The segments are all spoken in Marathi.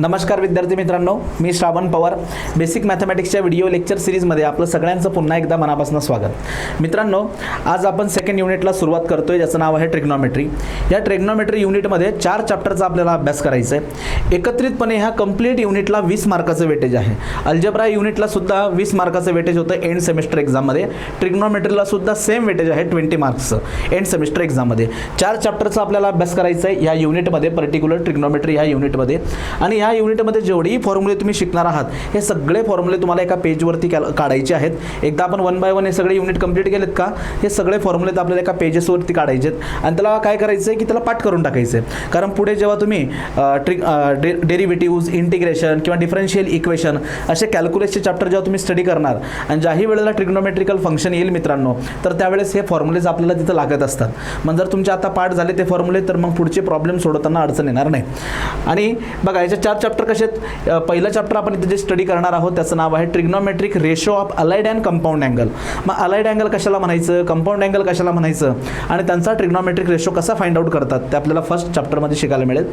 नमस्कार विद्यार्थी मित्रांनो, मी श्रावण पवार. बेसिक मॅथमॅटिक्सच्या व्हिडिओ लेक्चर सिरीजमध्ये आपलं सगळ्यांचं पुन्हा एकदा मनापासून स्वागत. मित्रांनो, आज आपण सेकंड युनिटला सुरुवात करतोय, ज्याचं नाव आहे ट्रिग्नॉमेट्री. या ट्रिग्नॉमेट्री युनिटमध्ये 4 चॅप्टरचा आपल्याला अभ्यास करायचा आहे. एकत्रितपणे ह्या कंप्लीट युनिटला 20 मार्काचं वेटेज आहे. अल्जेब्रा युनिटला सुद्धा 20 मार्काचं वेटेज होतं एंड सेमिस्टर एक्झाममध्ये. ट्रिग्नॉमेट्रीला सुद्धा सेम वेटेज आहे 20 मार्क्सचं एंड सेमिस्टर एक्झाममध्ये. 4 चॅप्टरचा आपल्याला अभ्यास करायचा आहे या युनिटमध्ये, पर्टिक्युलर ट्रिग्नॉमेट्री ह्या युनिटमध्ये. आणि ह्या युनिटमध्ये जेवढेही फॉर्म्युले तुम्ही शिकणार आहात, हे सगळे फॉर्म्युले तुम्हाला एका पेजवरती काढायचे आहेत. एकदा आपण 1 बाय 1 हे सगळे युनिट कंप्लीट केलेत का, हे सगळे फॉर्म्युले आपल्याला एका पेजेसवरती काढायचे आहेत आणि त्याला काय करायचं आहे की त्याला पाठ करून टाकायचं आहे. कारण पुढे जेव्हा तुम्ही डेरिव्हेटिव्ज, इंटिग्रेशन किंवा डिफरन्शियल इक्वेशन असे कॅल्क्युलसचे चॅप्टर जेव्हा तुम्ही स्टडी करणार आणि ज्याही वेळेला ट्रिग्नोमेट्रिकल फंक्शन येईल मित्रांनो, तर त्यावेळेस हे फॉर्म्युलेज आपल्याला तिथं लागत असतात. मग जर तुमचे आता पाठ झाले ते फॉर्म्युले, तर मग पुढचे प्रॉब्लेम सोडवताना अडचण येणार नाही. आणि बघा, याचे 4 चॅप्टर कसे आहेत. पहिलं चॅप्टर आपण इथे जे स्टडी करणार आहोत त्याचं नाव आहे trigonometric ratio of allied and compound angle. मग अलाइड अँगल कशाला म्हणायचं, कंपाऊंड अँगल कशाला म्हणायचं आणि त्यांचा ट्रिग्नोमेट्रिक रेशो कसा फाइंड आउट करतात ते आपल्याला फर्स्ट चॅप्टरमध्ये शिकायला मिळेल.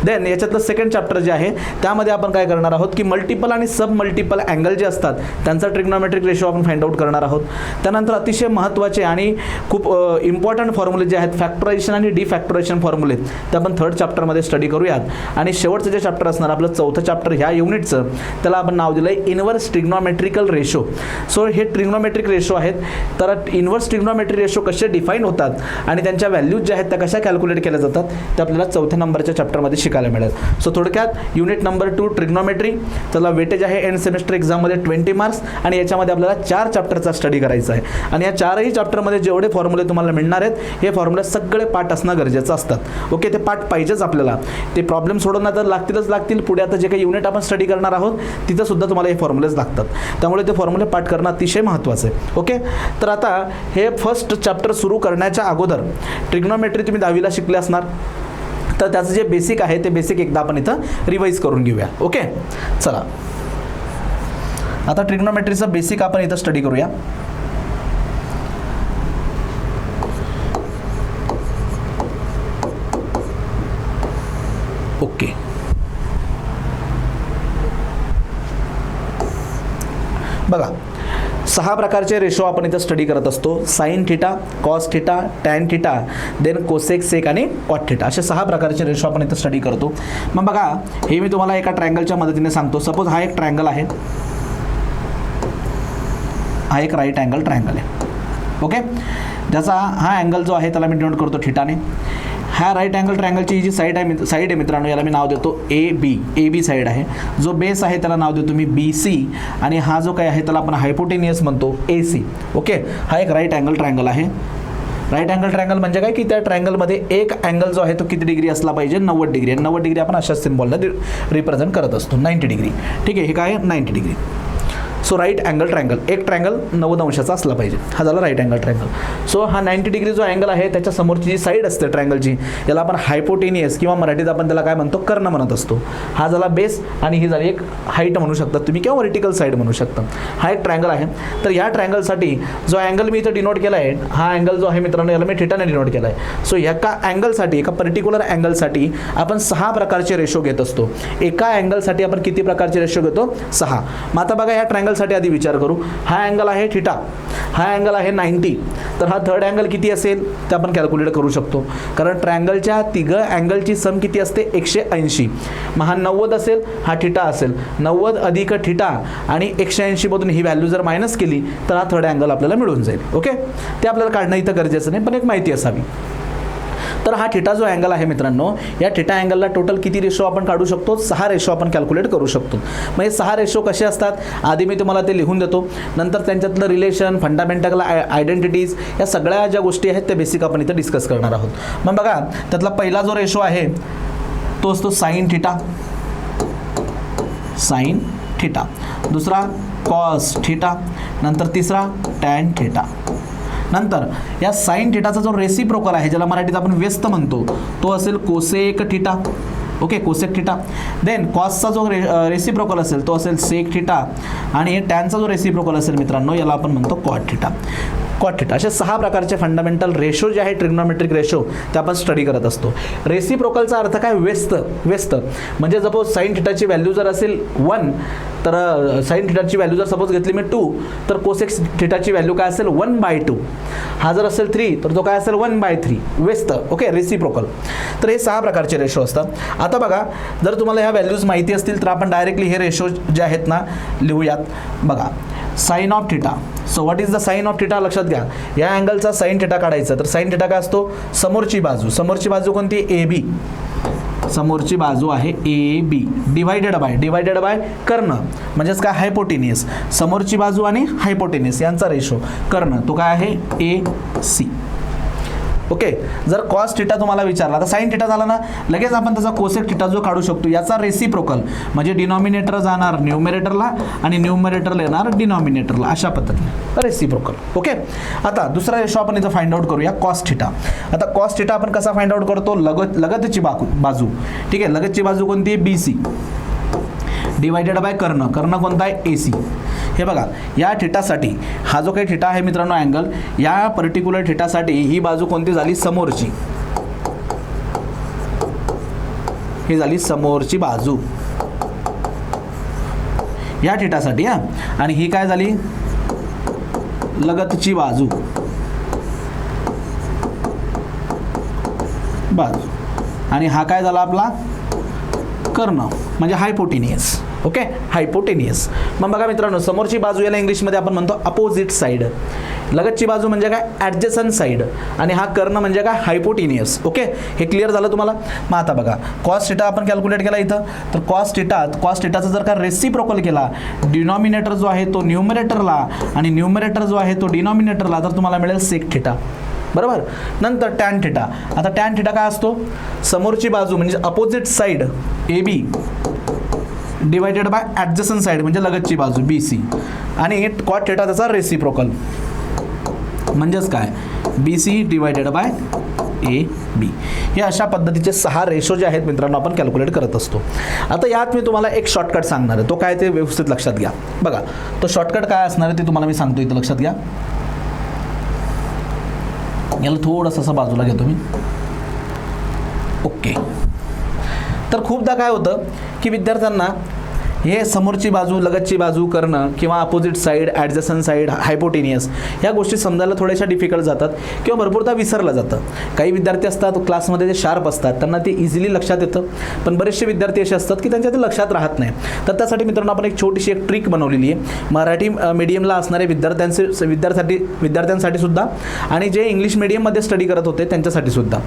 देन याच्यातलं सेकंड चॅप्टर जे आहे त्यामध्ये आपण काय करणार आहोत की मल्टिपल आणि सब मल्टिपल अँगल जे असतात त्यांचा ट्रिग्नोमेट्रिक रेशो आपण फाइंड आउट करणार आहोत. त्यानंतर अतिशय महत्त्वाचे आणि खूप इम्पॉर्टंट फॉर्म्युले जे आहेत, फॅक्टरायझेशन आणि डिफॅक्टरायझेशन फॉर्म्युले, ते आपण थर्ड चॅप्टरमध्ये स्टडी करूयात. आणि शेवटचं जे चॅप्टर असणार आपलं चौथं चॅप्टर ह्या युनिटचं, त्याला आपण नाव दिलं आहे इन्व्हर्स ट्रिग्नोमेट्रिकल रेशो. सो हे ट्रिग्नोमेट्रिक रेशो आहेत. तर इन्व्हर्स ट्रिग्नोमेट्रिक रेशो कसे डिफाईन होतात आणि त्यांच्या व्हॅल्यूज ज्या आहेत त्या कशा कॅल्क्युलेट केल्या जातात ते आपल्याला चौथ्या नंबरच्या चॅप्टरमध्ये शिकायला मिळेल. सो थोडक्यात युनिट नंबर 2 ट्रिग्नोमेट्री, त्याला वेटेज आहे एंड सेमिस्टर एक्झाममध्ये 20 मार्क्स आणि याच्यामध्ये आपल्याला 4 चॅप्टरचा स्टडी करायचा आहे. आणि या 4ही चॅप्टरमध्ये जेवढे फॉर्म्युले तुम्हाला मिळणार आहेत, हे फॉर्म्युले सगळे पाठ असणं गरजेचं असतात. ओके, ते पाठ पाहिजेच आपल्याला. ते प्रॉब्लेम सोडवणं तर लागतील. पुढे आता जे काही युनिट आपण स्टडी करणार आहोत तिथं सुद्धा तुम्हाला हे फॉर्म्युलेज लागतात. त्यामुळे ते फॉर्म्युले पाठ करणं अतिशय महत्त्वाचं आहे. ओके, तर आता हे फर्स्ट चॅप्टर सुरू करण्याच्या अगोदर ट्रिग्नोमेट्री तुम्ही 10वीला शिकले असणार, तर त्याचं जे बेसिक आहे ते बेसिक एकदा आपण इथं रिवाईज करून घेऊया. ओके, चला आता ट्रिग्नोमेट्रीचं बेसिक आपण इथं स्टडी करूया. ओके, बघा 6 प्रकारचे रेशो आपण इथं स्टडी करत असतो. Sine theta, cos theta, tan theta, then cosec, sec आणि कॉट थिटा, असे 6 प्रकारचे रेशो आपण इथं स्टडी करतो. मग बघा, हे मी तुम्हाला एका ट्रायंगलच्या मदतीने सांगतो. सपोज हा एक ट्रायंगल आहे, हा एक राईट अँगल ट्रायंगल आहे. ओके, ज्याचा हा अँगल जो आहे त्याला मी डिनोट करतो थिटाने. ह्या राईट अँगल ट्रायंगलची जी साईड आहे मित्रांनो, याला मी नाव देतो ए बी साईड आहे. जो बेस आहे त्याला नाव देतो मी BC आणि हा जो काय आहे त्याला आपण हायपोटेनियस म्हणतो AC. ओके, हा एक राईट अँगल ट्रायंगल आहे. राईट अँगल ट्रायंगल म्हणजे काय की त्या ट्रायंगलमध्ये एक अँगल जो आहे तो किती डिग्री असला पाहिजे, 90 डिग्री. आणि 90 डिग्री आपण अशा सिम्बॉलला रिप्रेझेंट करत असतो, 90 डिग्री. ठीक आहे, हे काय आहे 90 degree. So right angle triangle, एक ट्रायंगल 90 अंशाचा असला पाहिजे, हा झाला राईट अँगल ट्रायंगल. सो हा 90 डिग्री जो अँगल आहे त्याच्या समोरची जी साईड असते ट्रायंगलची, याला आपण हायपोटेनियस किंवा मराठीत आपण त्याला काय म्हणतो, कर्ण म्हणत असतो. हा झाला बेस आणि ही झाली एक हाईट म्हणू शकता तुम्ही किंवा व्हर्टिकल साईड म्हणू शकता. हा एक ट्रायंगल आहे. तर ह्या ट्रायंगलसाठी जो अँगल मी इथं डिनोट केला आहे, हा अँगल जो आहे मित्रांनो याला मी थिटाने डिनोट केला आहे. सो एका अँगलसाठी, एका पर्टिक्युलर अँगलसाठी आपण 6 प्रकारचे रेशो घेत असतो. एका अँगलसाठी आपण किती प्रकारचे रेशो घेतो, 6. मग आता बघा, ह्या ट्रायंगलसाठी आधी विचार करू. हा अँगल आहे थिटा, हा अँगल आहे 90. तर हा थर्ड अँगल किती असेल ते आपण कॅल्क्युलेट करू शकतो. कारण ट्रायंगलच्या तिघं अँगलची सम किती असते, 180. मग हा 90 असेल, हा थिटा असेल. 90 अधिक थिटा आणि 180 मधून ही व्हॅल्यू जर मायनस केली तर हा थर्ड अँगल आपल्याला मिळून जाईल. ओके, ते आपल्याला काढणं इथं गरजेचं नाही, पण एक माहिती असावी. तर हा थिटा जो अँगल आहे मित्रांनो, या थिटा अँगलला टोटल किती रेशो आपण काढू शकतो, 6 रेशो आपण कॅल्क्युलेट करू शकतो. मग हे 6 रेशो कसे असतात, आधी मी तुम्हाला ते लिहून देतो. नंतर त्यांच्यातलं रिलेशन, फंडामेंटल आयडेंटिटीज, या सगळ्या ज्या गोष्टी आहेत त्या बेसिक आपण इथं डिस्कस करणार आहोत. मग बघा, त्यातला पहिला जो रेशो आहे तो असतो साइन थिटा, साइन थिटा. दुसरा कॉस थिटा, नंतर तिसरा टॅन थिटा. नंतर या साइन थिटाचा जो रेसिप्रोकल आहे, ज्याला मराठीत आपण व्यस्त म्हणतो, तो असेल cosec theta. Okay, cosec theta. Then कॉसचा जो रेसिप्रोकल असेल तो असेल सेक थिटा आणि टॅनचा जो रेसिप्रोकल असेल मित्रांनो याला आपण म्हणतो कॉट थिटा. Cot theta. असे 6 प्रकारचे फंडामेंटल रेशो जे आहे ट्रिग्नॉमेट्रिक रेशो ते आपण स्टडी करत असतो. रेसिप्रोकलचा अर्थ काय? व्यस्त म्हणजे सपोज साइन थिटाची व्हॅल्यू जर असेल 1 तर साइन थिटाची व्हॅल्यू जर सपोज घेतली मी 2 तर कोसेक थिटाची व्हॅल्यू काय असेल 1/2. हा जर असेल 3 तर तो काय असेल 1/3. व्यस्त. Okay, reciprocal. तर हे 6 प्रकारचे रेशो असतात. आता बघा, जर तुम्हाला ह्या व्हॅल्यूज माहिती असतील तर आपण डायरेक्टली हे रेशो जे आहेत ना लिहूयात. बघा, sine of theta. So what is the sine of theta? लक्षात घ्या, या अँगलचा साइन थिटा काढायचा तर साइन थिटा काय असतो? समोरची बाजू कोणती? A B. समोरची बाजू आहे ए बी डिवायडेड बाय कर्ण म्हणजेच काय? हायपोटेनियस. समोरची बाजू आणि हायपोटेनियस यांचा रेशो कर्ण तो काय आहे? ए सी. ओके, जर कॉस थिटा तुम्हाला विचारला तर साइन थिटा झाला ना, लगेच आपण त्याचा कोसेक थिटा जो काढू शकतो याचा रेसिप्रोकल म्हणजे डिनॉमिनेटर जाणार न्यूमरेटरला आणि न्यूमरेटरला येणार डिनॉमिनेटरला, अशा पद्धतीने रेसिप्रोकल. ओके, आता दुसरा रेशो आपण इथं फाइंड आउट करूया, कॉस थिटा. आता कॉस थिटा आपण कसा फाइंड आउट करतो? लगतची बाजू. ठीक आहे, लगतची बाजू कोणती आहे? बी सी डिवायडेड बाय कर्ण कोणता आहे? ए सी. हे बघा, या थिटासाठी हा जो काही थिटा आहे मित्रांनो अँगल, या पर्टिक्युलर थिटासाठी ही बाजू कोणती झाली? समोरची. ही झाली समोरची बाजू या थिटासाठी. आणि ही काय झाली? लगतची बाजू. आणि हा काय झाला आपला? कर्ण म्हणजे हायपोटेनियस. Okay, hypotenuse. मग बघा मित्रांनो, समोरची बाजू याला इंग्लिशमध्ये आपण म्हणतो अपोजिट साइड. लगतची बाजू म्हणजे काय? ॲडजसंट साइड. आणि हा कर्ण म्हणजे काय? हायपोटेनियस. ओके, हे क्लिअर झालं तुम्हाला? मग आता बघा, कॉस थिटा आपण कॅल्क्युलेट केला इथं. तर कॉस थिटाचा जर का रेसिप्रोकल केला, डिनॉमिनेटर जो आहे तो न्यूमरेटरला आणि न्यूमरेटर जो आहे तो डिनॉमिनेटरला, तर तुम्हाला मिळेल सेक थिटा. बरोबर. नंतर टॅन थिटा. आता टॅन थिटा काय असतो? समोरची बाजू म्हणजे opposite side A B divided by adjacent side म्हणजे लगतची बाजू बी सी. आणि कॉट थिटा त्याचा रेसिप्रोकल म्हणजेच काय? B C divided by A B. हे अशा पद्धतीचे 6 रेशो जे आहेत मित्रांनो आपण कॅल्क्युलेट करत असतो. आता यात मी तुम्हाला एक शॉर्टकट सांगणार आहे, तो काय ते व्यवस्थित लक्षात घ्या. बघा, तो शॉर्टकट काय असणार आहे ते तुम्हाला मी सांगतो, इथं लक्षात घ्या. याला थोडंसं असं बाजूला घेतो मी. ओके, तर खूपदा काय होतं की विद्यार्थ्यांना हे समोरची बाजू, लगतची बाजू, कर्ण किंवा अपोजिट साईड, ॲडजसंट साईड, हायपोटेनियस ह्या गोष्टी समजायला थोड्याशा डिफिकल्ट जातात किंवा भरपूरदा विसरलं जातं. काही विद्यार्थी असतात क्लासमध्ये ते शार्प असतात, त्यांना ते इझिली लक्षात येतं. पण बरेचसे विद्यार्थी असे असतात की त्यांच्या ते लक्षात राहत नाही. तर त्यासाठी मित्रांनो आपण एक छोटीशी एक ट्रिक बनवलेली आहे मराठी मीडियमला असणारे विद्यार्थ्यांसाठी सुद्धा आणि जे इंग्लिश मीडियममध्ये स्टडी करत होते त्यांच्यासाठी सुद्धा.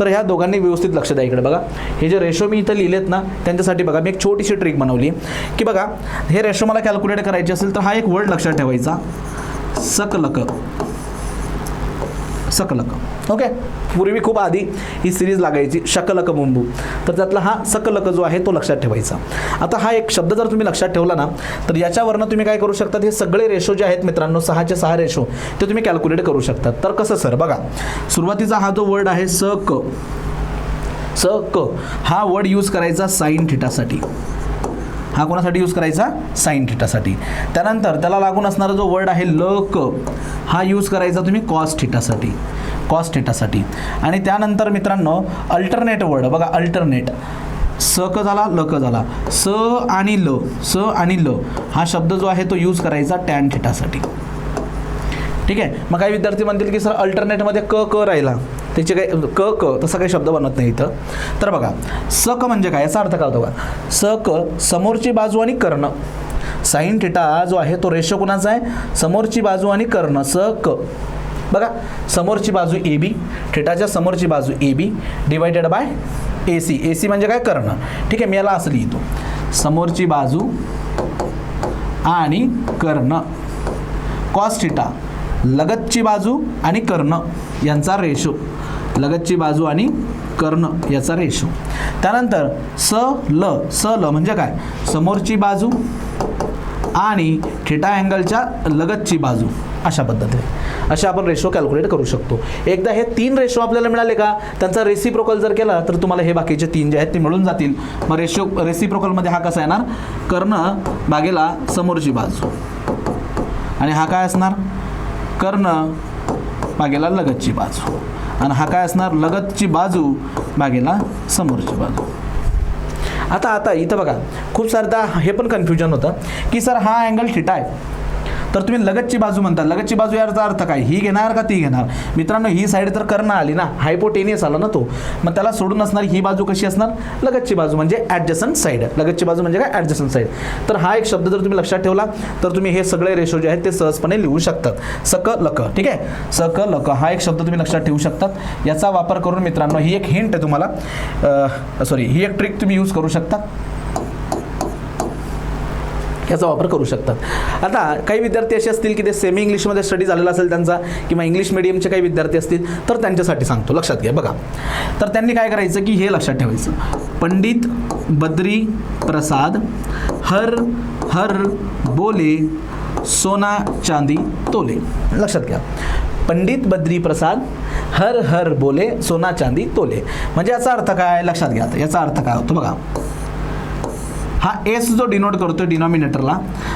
तर ह्या दोघांनी व्यवस्थित लक्ष द्या. इकडे बघा, हे जे रेशो मी इथं लिहिलेत ना त्यांच्यासाठी बघा मी एक छोटीशी ट्रिक बनवली आहे की बघा, हे रेशो मला कॅल्क्युलेट करायचे असेल तर हा एक वर्ड लक्षात ठेवायचा, सकलक. ओके, पूर्वी खूप आधी ही सिरीज लागायची शकलक बुंबू, तर त्यातला हा सकलक जो आहे तो लक्षात ठेवायचा. आता हा एक शब्द जर तुम्ही लक्षात ठेवला ना तर याच्यावरनं तुम्ही काय करू शकता, हे सगळे रेशो जे आहेत मित्रांनो 6चे 6 रेशो ते तुम्ही कॅल्क्युलेट करू शकता. तर कसं सर? बघा, सुरुवातीचा हा जो वर्ड आहे स क हा वर्ड यूज करायचा साइन थिटासाठी. हा कोणासाठी यूज करायचा? साइन थिटासाठी. त्यानंतर त्याला लागून असणारा जो वर्ड आहे ल क हा यूज करायचा तुम्ही कॉस थिटासाठी. आणि त्यानंतर मित्रांनो अल्टरनेट वर्ड बघा, अल्टरनेट स क झाला, ल क झाला, स आणि ल हा शब्द जो आहे तो यूज करायचा टॅन थिटासाठी. ठीक आहे. मग काही विद्यार्थी म्हणतील की सर अल्टरनेटमध्ये क राहिला, त्याचे काही क तसा काही शब्द बनत नाही इथं. तर बघा, स क म्हणजे काय, याचा अर्थ काय होतो का? स क समोरची बाजू आणि कर्ण. साइन थिटा जो आहे तो रेशो कोणाचा आहे? समोरची बाजू आणि कर्ण. स क बघा, समोरची बाजू ए बी, थिटाच्या समोरची बाजू A B divided by A C म्हणजे काय? कर्ण. ठीक आहे, मी याला असं लिहितो, समोरची बाजू आणि कर्ण. कॉस थिटा लगतची बाजू आणि कर्ण यांचा रेशो, लगतची बाजू आणि कर्ण याचा रेशो. त्यानंतर स ल म्हणजे काय? समोरची बाजू आणि थिटा अँगलच्या लगतची बाजू, अशा पद्धतीने अशा आपण रेशो कॅल्क्युलेट करू शकतो. एकदा हे 3 रेशो आपल्याला मिळाले का, त्यांचा रेसिप्रोकल जर केला तर तुम्हाला हे बाकीचे 3 जे आहेत ते मिळून जातील. मग रेसिप्रोकलमध्ये हा कसा येणार? कर्ण भागेला समोरची बाजू आणि हा काय असणार? कर्ण भागेला लगतची बाजू, आणि हा काय असणार लगतची बाजू भागेला समोरची बाजू. आता इथं बघा खूप सारदा हे पण कन्फ्युजन होतं की सर हा अँगल थिटा आहे, तर तुम्ही लगतची बाजू म्हणता, लगतची बाजू याचा अर्थ काय, ही घेणार का ती घेणार. मित्रांनो ही साईड तर कर्ण आली ना, हायपोटेनियस आला ना तो, मग त्याला सोडून असणार ही बाजू कशी असणार, लगतची बाजू म्हणजे ॲडजसंट साईड. लगतची बाजू म्हणजे काय, ॲडजसंट साईड. तर हा एक शब्द जर तुम्ही लक्षात ठेवला तर तुम्ही हे सगळे रेशो जे आहेत ते सहजपणे लिहू शकतात. सक लक, ठीक आहे, सक लक हा एक शब्द तुम्ही लक्षात ठेवू शकतात. याचा वापर करून मित्रांनो ही एक हिंट आहे तुम्हाला, ही एक ट्रिक तुम्ही यूज करू शकता, याचा वापर करू शकतात. आता काही विद्यार्थी असे असतील की ते सेमी इंग्लिशमध्ये स्टडी झालेला असेल त्यांचा, किंवा इंग्लिश मीडियमचे काही विद्यार्थी असतील, तर त्यांच्यासाठी सांगतो, लक्षात घ्या बघा. तर त्यांनी काय करायचं की हे लक्षात ठेवायचं, पंडित बद्री प्रसाद हर हर बोले सोना चांदी तोले. लक्षात घ्या, पंडित बद्री प्रसाद हर हर बोले सोना चांदी तोले. म्हणजे याचा अर्थ काय, लक्षात घ्या. याचा अर्थ काय होतो बघा, हा एस जो डिनोट करतोय डिनॉमिनेटरला,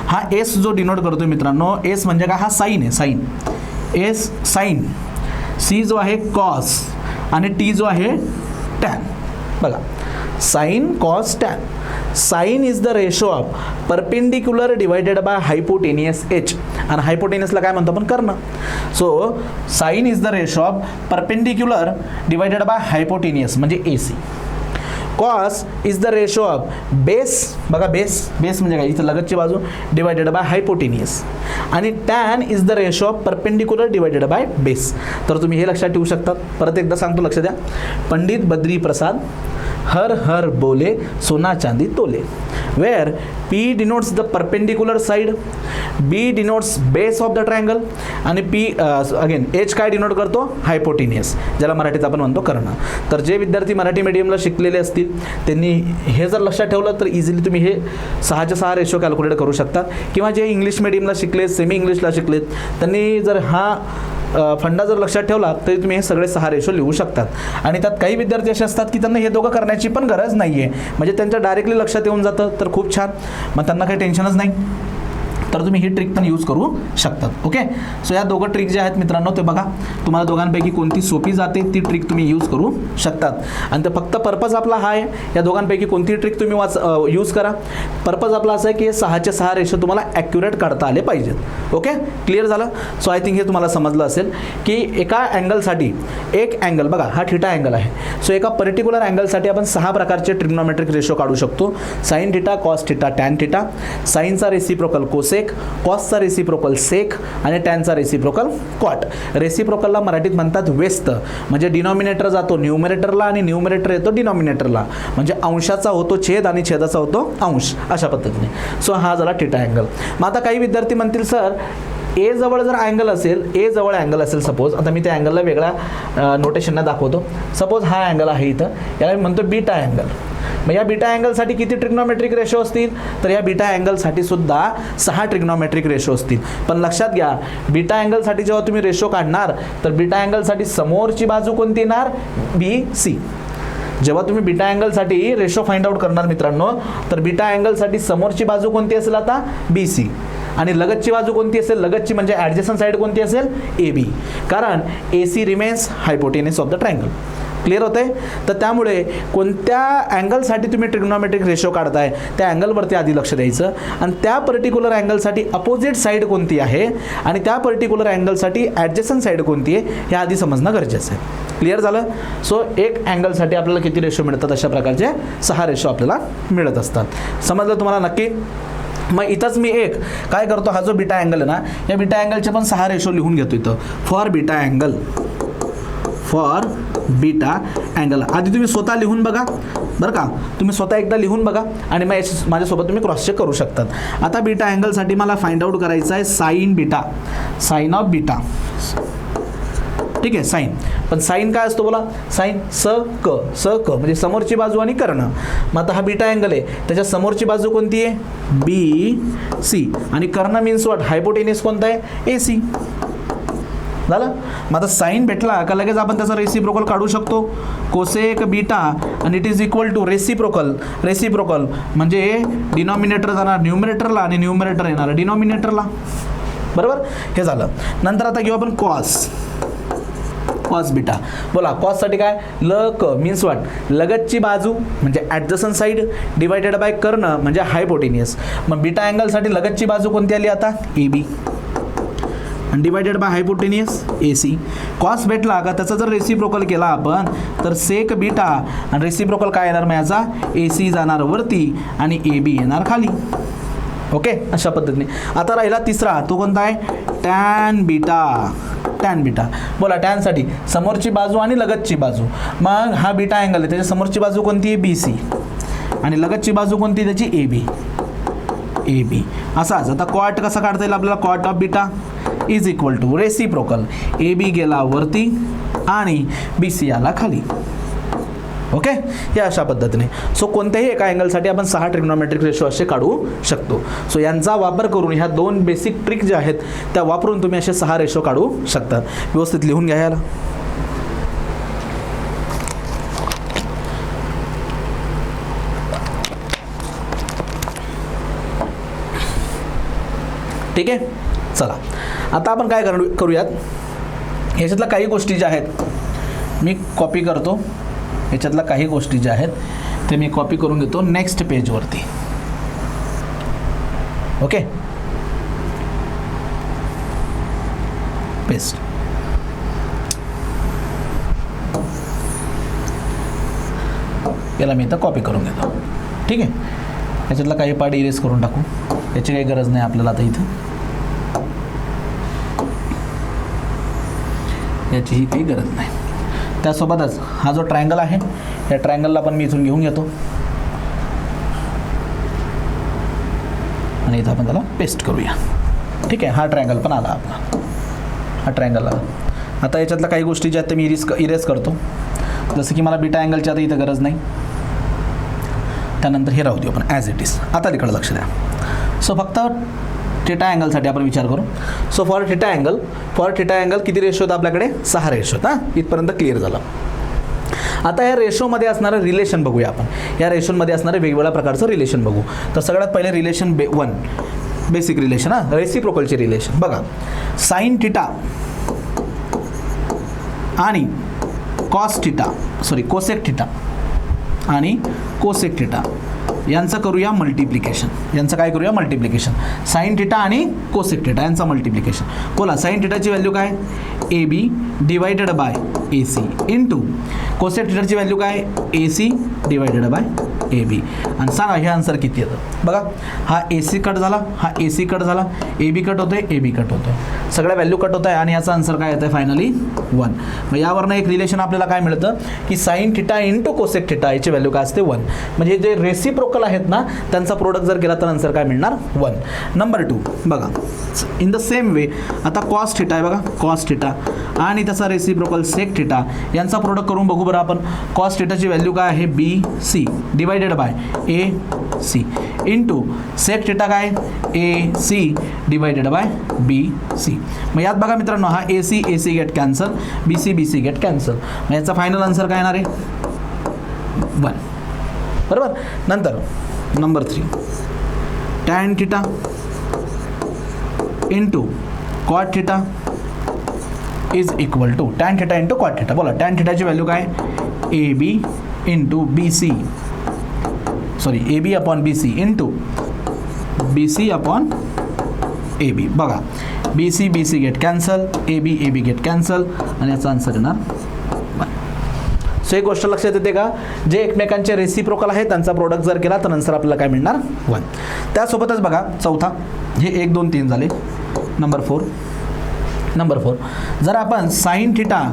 हा एस जो डिनोट करतोय मित्रांनो, एस म्हणजे काय, हा साईन आहे, साईन, एस साईन, सी जो आहे कॉस, आणि टी जो आहे टॅन. बघा sine cos tan. Sine is the ratio of perpendicular divided by hypotenuse H, आणि हायपोटेनियसला काय म्हणतो आपण, कर्ण. So sine is the ratio of perpendicular divided by hypotenuse म्हणजे A C. Cos is the ratio of base, बघा बेस, बेस म्हणजे काय, इथं लगतची बाजू डिवायडेड बाय हायपोटेनियस, आणि tan is the ratio of perpendicular divided by base. तर तुम्ही हे लक्षात ठेवू शकतात. परत एकदा सांगतो, लक्ष द्या. पंडित बद्री प्रसाद हर हर बोले सोना चांदी तोले, wear P denotes the perpendicular side, B denotes base of the triangle, आणि P अगेन H काय डिनोट करतो, हायपोटेनियस, ज्याला मराठीत आपण म्हणतो कर्ण. तर जे विद्यार्थी मराठी मीडियमला शिकलेले असतील त्यांनी हे जर लक्षात ठेवलं तर इझिली तुम्ही हे 6च्या 6 रेशो कॅल्क्युलेट करू शकता, किंवा जे इंग्लिश मीडियमला शिकलेत, सेमी इंग्लिशला शिकलेत, त्यांनी जर हा फंडा जर लक्षात ठेवला तरी तुम्ही हे सगळे 6 रेशो लिहू शकतात. आणि त्यात काही विद्यार्थी असे असतात की त्यांना हे दोघं करण्याची पण गरज नाही आहे, म्हणजे त्यांच्या डायरेक्टली लक्षात येऊन जातं, तर खूप छान, मग त्यांना काही टेन्शनच नाही. तर तुम्ही ही ट्रिक पण यूज करू शकतात. ओके, सो या दोघं ट्रिक जे आहेत मित्रांनो ते बघा, तुम्हाला दोघांपैकी कोणती सोपी जाते ती ट्रिक तुम्ही यूज करू शकतात. आणि ते फक्त पर्पज आपला हा आहे, या दोघांपैकी कोणती ट्रिक तुम्ही यूज करा. पर्पज आपला असं आहे की 6च्या 6 रेशो तुम्हाला ॲक्युरेट काढता आले पाहिजेत. ओके, क्लिअर झालं. सो आय थिंक हे तुम्हाला समजलं असेल की एका अँगलसाठी एक अँगल, बघा हा थिटा अँगल आहे, सो एका पर्टिक्युलर अँगलसाठी आपण 6 प्रकारचे ट्रिग्नोमेट्रिक रेशो काढू शकतो. Sine theta, cos theta, tan theta. साइनचा रेसिप्रोकल कोसेक, कॉसचा रेसिप्रोकल सेक, आणि टॅनचा रेसिप्रोकल कॉट. रेसिप्रोकलला मराठीत म्हणतात व्यस्त, म्हणजे डिनॉमिनेटर जातो न्यूमरेटरला आणि न्यूमरेटर येतो डिनॉमिनेटरला, म्हणजे अंशाचा होतो छेद आणि छेदाचा होतो अंश, अशा पद्धतीने. सो हा झाला थिटा अँगल. मग आता काही विद्यार्थी म्हणतील सर ए जवळ जर अँगल असेल, ए जवळ अँगल असेल, सपोज आता मी त्या अँगलला वेगळ्या नोटेशनला दाखवतो. सपोज हा अँगल आहे इथं, याला मी म्हणतो बीटा अँगल. मग या बीटा अँगलसाठी किती ट्रिग्नोमेट्रिक रेशो असतील, तर या बीटा अँगलसाठी सुद्धा 6 ट्रिग्नोमेट्रिक रेशो असतील. पण लक्षात घ्या, बीटा अँगलसाठी जेव्हा तुम्ही रेशो काढणार तर बीटा अँगलसाठी समोरची बाजू कोणती येणार, बी सी. जेव्हा तुम्ही बीटा अँगलसाठी रेशो फाइंड आउट करणार मित्रांनो, तर बीटा अँगलसाठी समोरची बाजू कोणती असेल आता, बी सी, आणि लगतची बाजू कोणती असेल, लगतची म्हणजे ॲडजसंट साईड कोणती असेल, ए बी, कारण A C remains hypotenuse of the triangle. Clear होते. तर त्यामुळे कोणत्या अँगलसाठी तुम्ही ट्रिग्नोमेट्रिक रेशो काढताय त्या अँगलवरती आधी लक्ष द्यायचं, आणि त्या पर्टिक्युलर अँगलसाठी अपोजिट साईड कोणती आहे आणि त्या पर्टिक्युलर अँगलसाठी ॲडजसंट साईड कोणती आहे हे आधी समजणं गरजेचं आहे. क्लिअर झालं. सो एक अँगलसाठी आपल्याला किती रेशो मिळतात, अशा प्रकारचे 6 रेशो आपल्याला मिळत असतात. समजलं तुम्हाला नक्की. मग इथंच मी एक काय करतो, हा जो बीटा अँगल आहे ना, या बीटा अँगलचे पण 6 रेशो लिहून घेतो इथं. For beta angle, for beta angle आधी तुम्ही स्वतः लिहून बघा बरं का, तुम्ही स्वतः एकदा लिहून बघा आणि मग माझ्यासोबत तुम्ही क्रॉस चेक करू शकतात. आता बीटा अँगलसाठी मला फाइंड आउट करायचं आहे sine beta, sine of beta. ठीक आहे, साईन. पण साईन काय असतो बोला, साईन स क म्हणजे समोरची बाजू आणि कर्ण. मग आता हा बीटा अँगल आहे, त्याच्या समोरची बाजू कोणती आहे, बी सी, आणि कर्ण मीन्स व्हॉट, हायपोटेनियस कोणता आहे, ए सी. झालं. मग आता साईन भेटला का लगेच आपण त्याचा रेसिप्रोकल काढू शकतो, कोसेक बीटा, आणि it is equal to reciprocal. Reciprocal म्हणजे डिनॉमिनेटर जाणार न्यूमरेटरला आणि न्यूमरेटर येणार डिनॉमिनेटरला. बरोबर, हे झालं. नंतर आता घेऊ आपण कॉस. Cos beta. बोला कॉससाठी काय ल क मीन्स वाट लगतची बाजू म्हणजे ॲडजसंट साईड डिवायडेड बाय कर्ण म्हणजे हायपोटेनियस. मग बीटा अँगलसाठी लगतची बाजू कोणती आली आता ए बी आणि divided by hypotenuse A C. Cos भेटला का त्याचा जर रेसिप्रोकल केला आपण तर सेक बीटा आणि रेसिप्रोकल काय येणार मग याचा ए सी जाणार वरती आणि ए बी येणार खाली. ओके अशा पद्धतीने. आता राहिला तिसरा तो कोणता आहे टॅन बीटा. टॅन बीटा बोला टॅनसाठी समोरची बाजू आणि लगतची बाजू. मग हा बीटा अँगल आहे त्याच्या समोरची बाजू कोणती आहे बी सी आणि लगतची बाजू कोणती त्याची ए बी. ए बी असाच. आता कॉट कसा काढता येईल आपल्याला cot of beta is equal to reciprocal A B गेला वरती आणि बी सी आला खाली. ओके या अशा पद्धतीने. सो कोणत्याही एका अँगलसाठी आपण 6 ट्रिग्नोमेट्रिक रेशो असे काढू शकतो. सो यांचा वापर करून ह्या 2 बेसिक ट्रिक ज्या आहेत त्या वापरून तुम्ही असे 6 रेशो काढू शकता. व्यवस्थित लिहून घ्या याला. ठीक आहे चला. आता आपण काय करूयात ह्याच्यातल्या काही गोष्टी ज्या आहेत मी कॉपी करतो. ह्याच्यातल्या काही गोष्टी ज्या आहेत ते मी कॉपी करून घेतो नेक्स्ट पेजवरती. Okay paste. याला मी इथं कॉपी करून घेतो. ठीक आहे ह्याच्यातला काही पार्ट इरेज करून टाकू. याची काही गरज नाही आपल्याला आता इथं. याचीही काही गरज नाही. त्यासोबतच हा जो ट्रायंगल आहे या ट्रायंगलला पण मी इथून घेऊन येतो आणि इथं आपण त्याला पेस्ट करूया. ठीक आहे हा ट्रायंगल पण आला आपला. हा ट्रायंगल आला. आता याच्यातल्या काही गोष्टी ज्या आहेत ते मी इरेज करतो. जसं की मला बीटा अँगलची आता इथं गरज नाही. त्यानंतर हे राहू देऊ आपण ॲज इट इज. आता तिकडं लक्ष द्या. सो फक्त थिटा अँगलसाठी आपण विचार करू. सो फॉर थिटा अँगल किती रेशो आहेत आपल्याकडे 6 रेशो आहेत. हां इथपर्यंत क्लिअर झालं. आता या रेशोमध्ये असणारं रिलेशन बघूया आपण. या रेशोमध्ये असणारे वेगवेगळ्या प्रकारचं रिलेशन बघू. तर सगळ्यात पहिले रिलेशन 1 बेसिक रिलेशन हां रेसिप्रोकलचे रिलेशन बघा. साइन थिटा आणि कोसेक थिटा आणि कोसेक थिटा यांचं करूया मल्टिप्लिकेशन. यांचं काय करूया मल्टिप्लिकेशन. साइन थिटा आणि कोसेक थिटा यांचं मल्टिप्लिकेशन. बोला साइन थिटाची व्हॅल्यू काय A B divided by A C into cosec थिटाची व्हॅल्यू काय A C divided by A B. आणि सांगा हे आन्सर किती येतं बघा. हा ए सी कट झाला हा ए सी कट झाला ए बी कट होतोय ए बी कट होतोय. सगळ्या व्हॅल्यू कट होत आहे आणि याचा आन्सर काय येतं फायनली 1. मग यावरनं एक रिलेशन आपल्याला काय मिळतं की sine theta into cosec theta याची व्हॅल्यू काय असते 1. म्हणजे जे रेसिप्रोकल आहेत ना त्यांचा प्रोडक्ट जर केला तर आन्सर काय मिळणार 1. नंबर 2 बघा इन द सेम वे आता कॉस थिटा आहे बघा. कॉस थिटा आणि त्याचा रेसिप्रोकल सेक थिटा यांचा प्रोडक्ट करून बघू बरं आपण. कॉस थिटाची व्हॅल्यू काय आहे B C divided by A C into sec theta काय A C divided by B C. मग यात बघा मित्रांनो हा A C get cancel B C get cancel. मग याचा फायनल आन्सर काय येणार आहे 1 बरोबर. नंतर number 3 tan theta into cot theta is equal to tan theta into cot theta. बोला टॅन थिटाची व्हॅल्यू काय A B into B C A B upon B C into B C upon A B. बघा B C get cancel A B get cancel आणि याचा आन्सर येणार 1. सो एक गोष्ट लक्षात येते का जे एकमेकांचे रेसिप्रोकल आहेत त्यांचा प्रोडक्ट जर केला तर आन्सर आपल्याला काय मिळणार 1. त्यासोबतच बघा चौथा हे 1 2 3 झाले. नंबर 4 जर आपण sine theta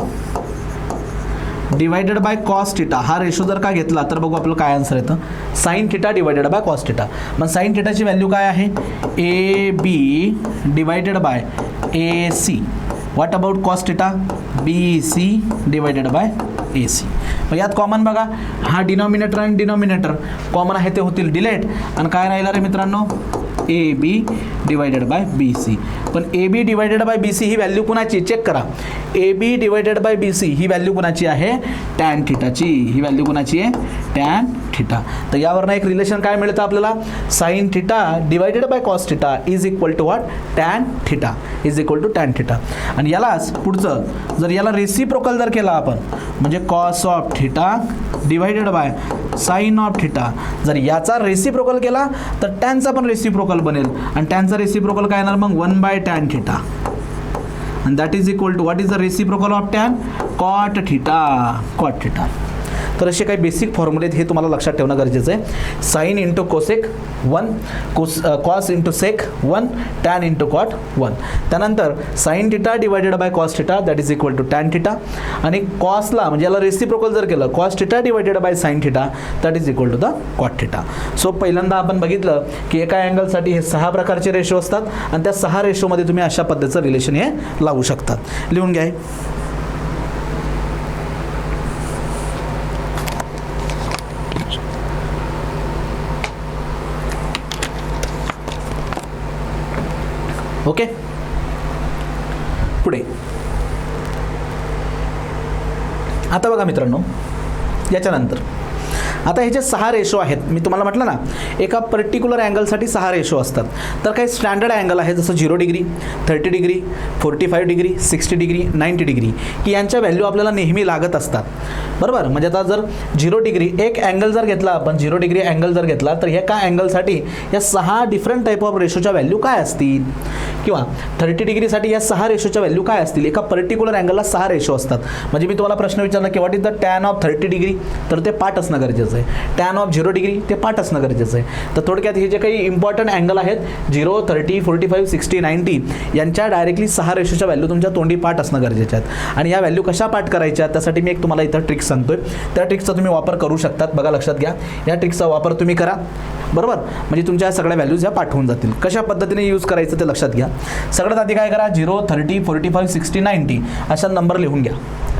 divided by cos theta हा रेशो जर का घेतला तर बघू आपल्याला काय आन्सर येतं sine theta divided by cos theta. मग साइन थिटाची व्हॅल्यू काय आहे A B divided by A C. What about cos theta B C divided by A C. मग यात कॉमन बघा हा डिनॉमिनेटर आणि डिनॉमिनेटर कॉमन आहे ते होतील डिलेट आणि काय राहिलं रे मित्रांनो A B divided by B C. पण A B divided by B C ही व्हॅल्यू कुणाची चेक करा. A B divided by B C ही व्हॅल्यू कुणाची आहे टॅन थिटाची. ही व्हॅल्यू कुणाची आहे टॅन थिटा. तर यावरनं एक रिलेशन काय मिळतं आपल्याला, sine theta divided by cos theta is equal to what, tan theta is equal to tan theta. आणि यालाच पुढचं जर याला रेसिप्रोकल जर केला आपण, म्हणजे cos of theta divided by sign of theta, जर याचा रेसिप्रोकल केला तर टॅनचा पण रेसिप्रोकल बनेल. आणि टॅनचा रेसिप्रोकल काय येणार मग, 1 by tan theta. and that is equal to what is the reciprocal of tan, cot theta, cot theta. तर असे काही बेसिक फॉर्म्युले हे तुम्हाला लक्षात ठेवणं गरजेचं आहे. Sine into cosec 1, cos into sec 1, tan into cot 1. त्यानंतर sine theta divided by cos theta that is equal to tan theta. आणि कॉसला म्हणजे याला रेसिप्रोकल जर केलं, cos theta divided by sine theta that is equal to the cot theta. So पहिल्यांदा आपण बघितलं की एका अँगलसाठी हे 6 प्रकारचे रेशो असतात आणि त्या 6 रेशोमध्ये तुम्ही अशा पद्धतीचं रिलेशन हे लावू शकतात. लिहून घ्या. ओके, पुढे आता बघा मित्रांनो, याच्यानंतर आता हे जे 6 रेशो आहेत, मी तुम्हाला म्हटलं ना एका पर्टिक्युलर अँगलसाठी 6 रेशो असतात. तर काही स्टँडर्ड अँगल आहे जसं 0 degree, 30 degree, 45 degree, 60 degree, 90 degree, की यांच्या व्हॅल्यू आपल्याला नेहमी लागत असतात. बरोबर, म्हणजे आता जर 0 डिग्री एक अँगल जर घेतला आपण, 0 डिग्री अँगल जर घेतला तर ह्या काय अँगलसाठी या 6 डिफरंट टाईप ऑफ रेशोच्या व्हॅल्यू काय असतील, किंवा 30 डिग्रीसाठी या 6 रेशोच्या व्हॅल्यू काय असतील. एका पर्टिक्युलर अँगलला 6 रेशो असतात. म्हणजे मी तुम्हाला प्रश्न विचारला की what is the tan of 30 degree, तर ते पाठ असणं गरजेचं आहे. टॅन ऑफ 0 डिग्री ते पाठ असणं गरजेचं आहे. तर थोडक्यात हे जे काही इम्पॉर्टंट अँगल आहेत 0, 30, 45, 60, 90 यांच्या डायरेक्टली 6 रेशोच्या व्हॅल्यू तुमच्या तोंडी पाठ असणं गरजेच्या आहेत. आणि या व्हॅल्यू कशा पाठ करायच्या त्यासाठी मी एक तुम्हाला इथं ट्रिक्स सांगतोय. त्या ट्रिक्सचा तुम्ही वापर करू शकतात. बघा, लक्षात घ्या, या ट्रिक्सचा वापर तुम्ही करा. बरोबर, म्हणजे तुमच्या सगळ्या व्हॅल्यूज या पाठवून जातील. कशा पद्धतीने यूज करायचं ते लक्षात घ्या. सगळ्यात आधी काय करा, 0, 30, 45, 60, 90 अशा नंबर लिहून घ्या.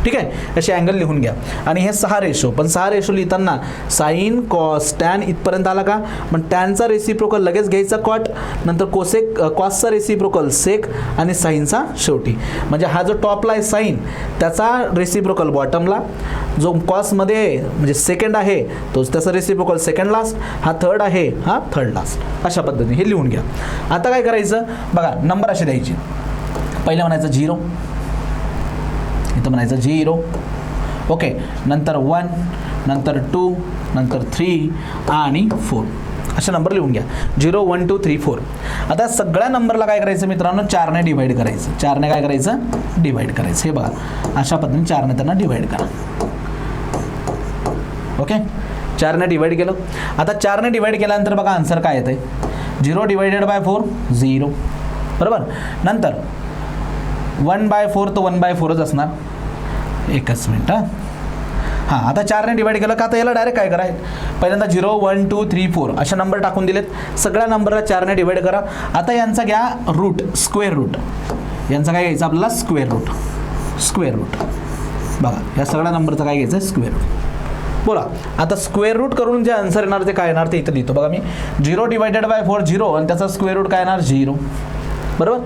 ठीक आहे, असे अँगल लिहून घ्या. आणि हे 6 रेशो, पण 6 रेशो लिहिताना साइन, कॉस, टॅन इथपर्यंत आला का, पण टॅनचा रेसिप्रोकल लगेच घ्यायचा कॉट, नंतर कोसेक, कॉसचा रेसिप्रोकल सेक आणि साईनचा शेवटी. म्हणजे हा जो टॉपला आहे साईन त्याचा रेसिप्रोकल बॉटमला, जो कॉसमध्ये म्हणजे सेकंड आहे तोच त्याचा रेसिप्रोकल सेकंड लास्ट, हा थर्ड आहे हा थर्ड लास्ट. अशा पद्धतीने हे लिहून घ्या. आता काय करायचं बघा, नंबर असे द्यायचे. पहिलं म्हणायचं 0, इथं म्हणायचं 0, ओके, नंतर 1, नंतर 2, नंतर 3 आणि 4 अशा नंबर लिहून घ्या. 0, 1, 2, 3, 4. आता सगळ्या नंबरला काय करायचं मित्रांनो, 4ने डिवाइड करायचं. 4ने काय करायचं, डिवाइड करायचं. हे बघा, अशा पद्धतीने 4ने त्यांना डिवाइड करा. ओके, 4ने डिवाइड केलं. आता 4ने डिवाइड केल्यानंतर बघा आन्सर काय येतं आहे, 0 डिवायडेड बाय 4 0. बरोबर, नंतर 1/4 तर 1/4च असणार. एकच मिनिट. हां, आता 4ने डिवाइड केलं का, आता याला डायरेक्ट काय करायचं, पहिल्यांदा 0, 1, 2, 3, 4 अशा नंबर टाकून दिलेत. सगळ्या नंबरला 4ने डिवाइड करा. आता यांचा घ्या रूट, स्क्वेअर रूट. यांचा काय घ्यायचं आपल्याला, स्क्वेअर रूट. स्क्वेअर रूट बघा, या सगळ्या नंबरचं काय घ्यायचं, स्क्वेअर रूट. बोला, आता स्क्वेअर रूट करून जे आन्सर येणार ते काय येणार ते इथं लिहितो बघा मी. 0 डिवायडेड बाय 4 0 आणि त्याचा स्क्वेअर रूट काय येणार 0. बरोबर,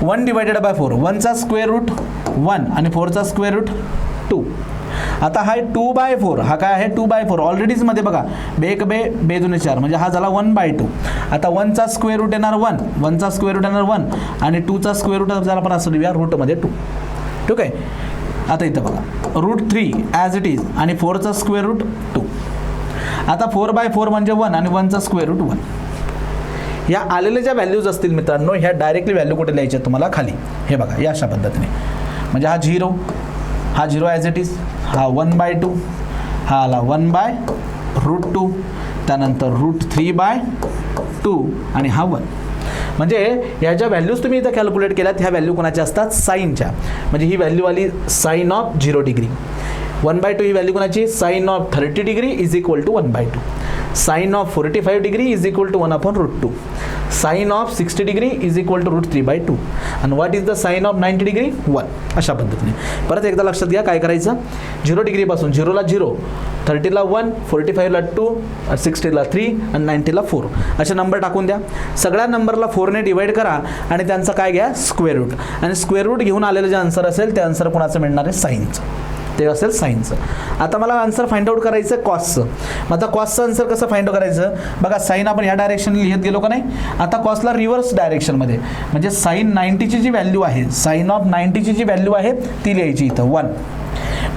1 डिवायडेड बाय 4, 1चा स्क्वेअर रूट 1 आणि 4चा स्क्वेअर रूट 2. आता हा 2/4, हा काय आहे 2/4 ऑलरेडीच मध्ये बघा, बेक बे बे 2 4 म्हणजे हा झाला 1/2. आता 1चा स्क्वेअर रूट येणार 1, 1चा स्क्वेअर रूट येणार 1 आणि 2चा स्क्वेअर रूट जर आपण असं लिहूया रूटमध्ये 2. ठीक आहे, आता इथं बघा √3 ॲज इट इज आणि 4चा स्क्वेअर रूट 2. आता 4/4 म्हणजे 1 आणि 1चा स्क्वेअर रूट 1. या आलेल्या ज्या व्हॅल्यूज असतील मित्रांनो, ह्या डायरेक्टली व्हॅल्यू कुठे लिहायच्या तुम्हाला खाली. हे बघा, या अशा पद्धतीने. म्हणजे हा 0, हा 0 ॲज इट इज, हा 1/2, हा आला 1/√2, त्यानंतर √3/2 आणि हा 1. म्हणजे ह्या ज्या व्हॅल्यूज तुम्ही इथं कॅल्क्युलेट केल्यात ह्या व्हॅल्यू कोणाच्या असतात, साईनच्या. म्हणजे ही व्हॅल्यू आली साइन ऑफ 0 डिग्री. 1/2 ही व्हॅल्यू कोणाची, sine of 30 degree is equal to 1/2. Sine of 45 degree is equal to 1/√2. Sine of 60 degree is equal to √3/2. आणि what is the sine of 90 degree 1. अशा पद्धतीने परत एकदा लक्षात घ्या काय करायचं, 0 डिग्रीपासून 0ला 0, 30ला 1, 45ला 2, 60ला 3 आणि 90ला 4 असे नंबर टाकून द्या. सगळ्या नंबरला 4ने डिवाइड करा आणि त्यांचा काय घ्या, स्क्वेअर रूट. आणि स्क्वेअर रूट घेऊन आलेलं जे आन्सर असेल ते आन्सर कोणाचं मिळणार आहे, साईनचं. ते असेल साईनचं. आता मला आन्सर फाइंड आउट करायचं कॉसचं. मग आता कॉसचं आन्सर कसं फाइंड आउट करायचं बघा, साईन आपण या डायरेक्शनने लिहित गेलो का नाही, आता कॉसला रिव्हर्स डायरेक्शनमध्ये, म्हणजे साईन 90ची जी व्हॅल्यू आहे, साईन ऑफ 90ची जी व्हॅल्यू आहे ती लिहायची इथं 1.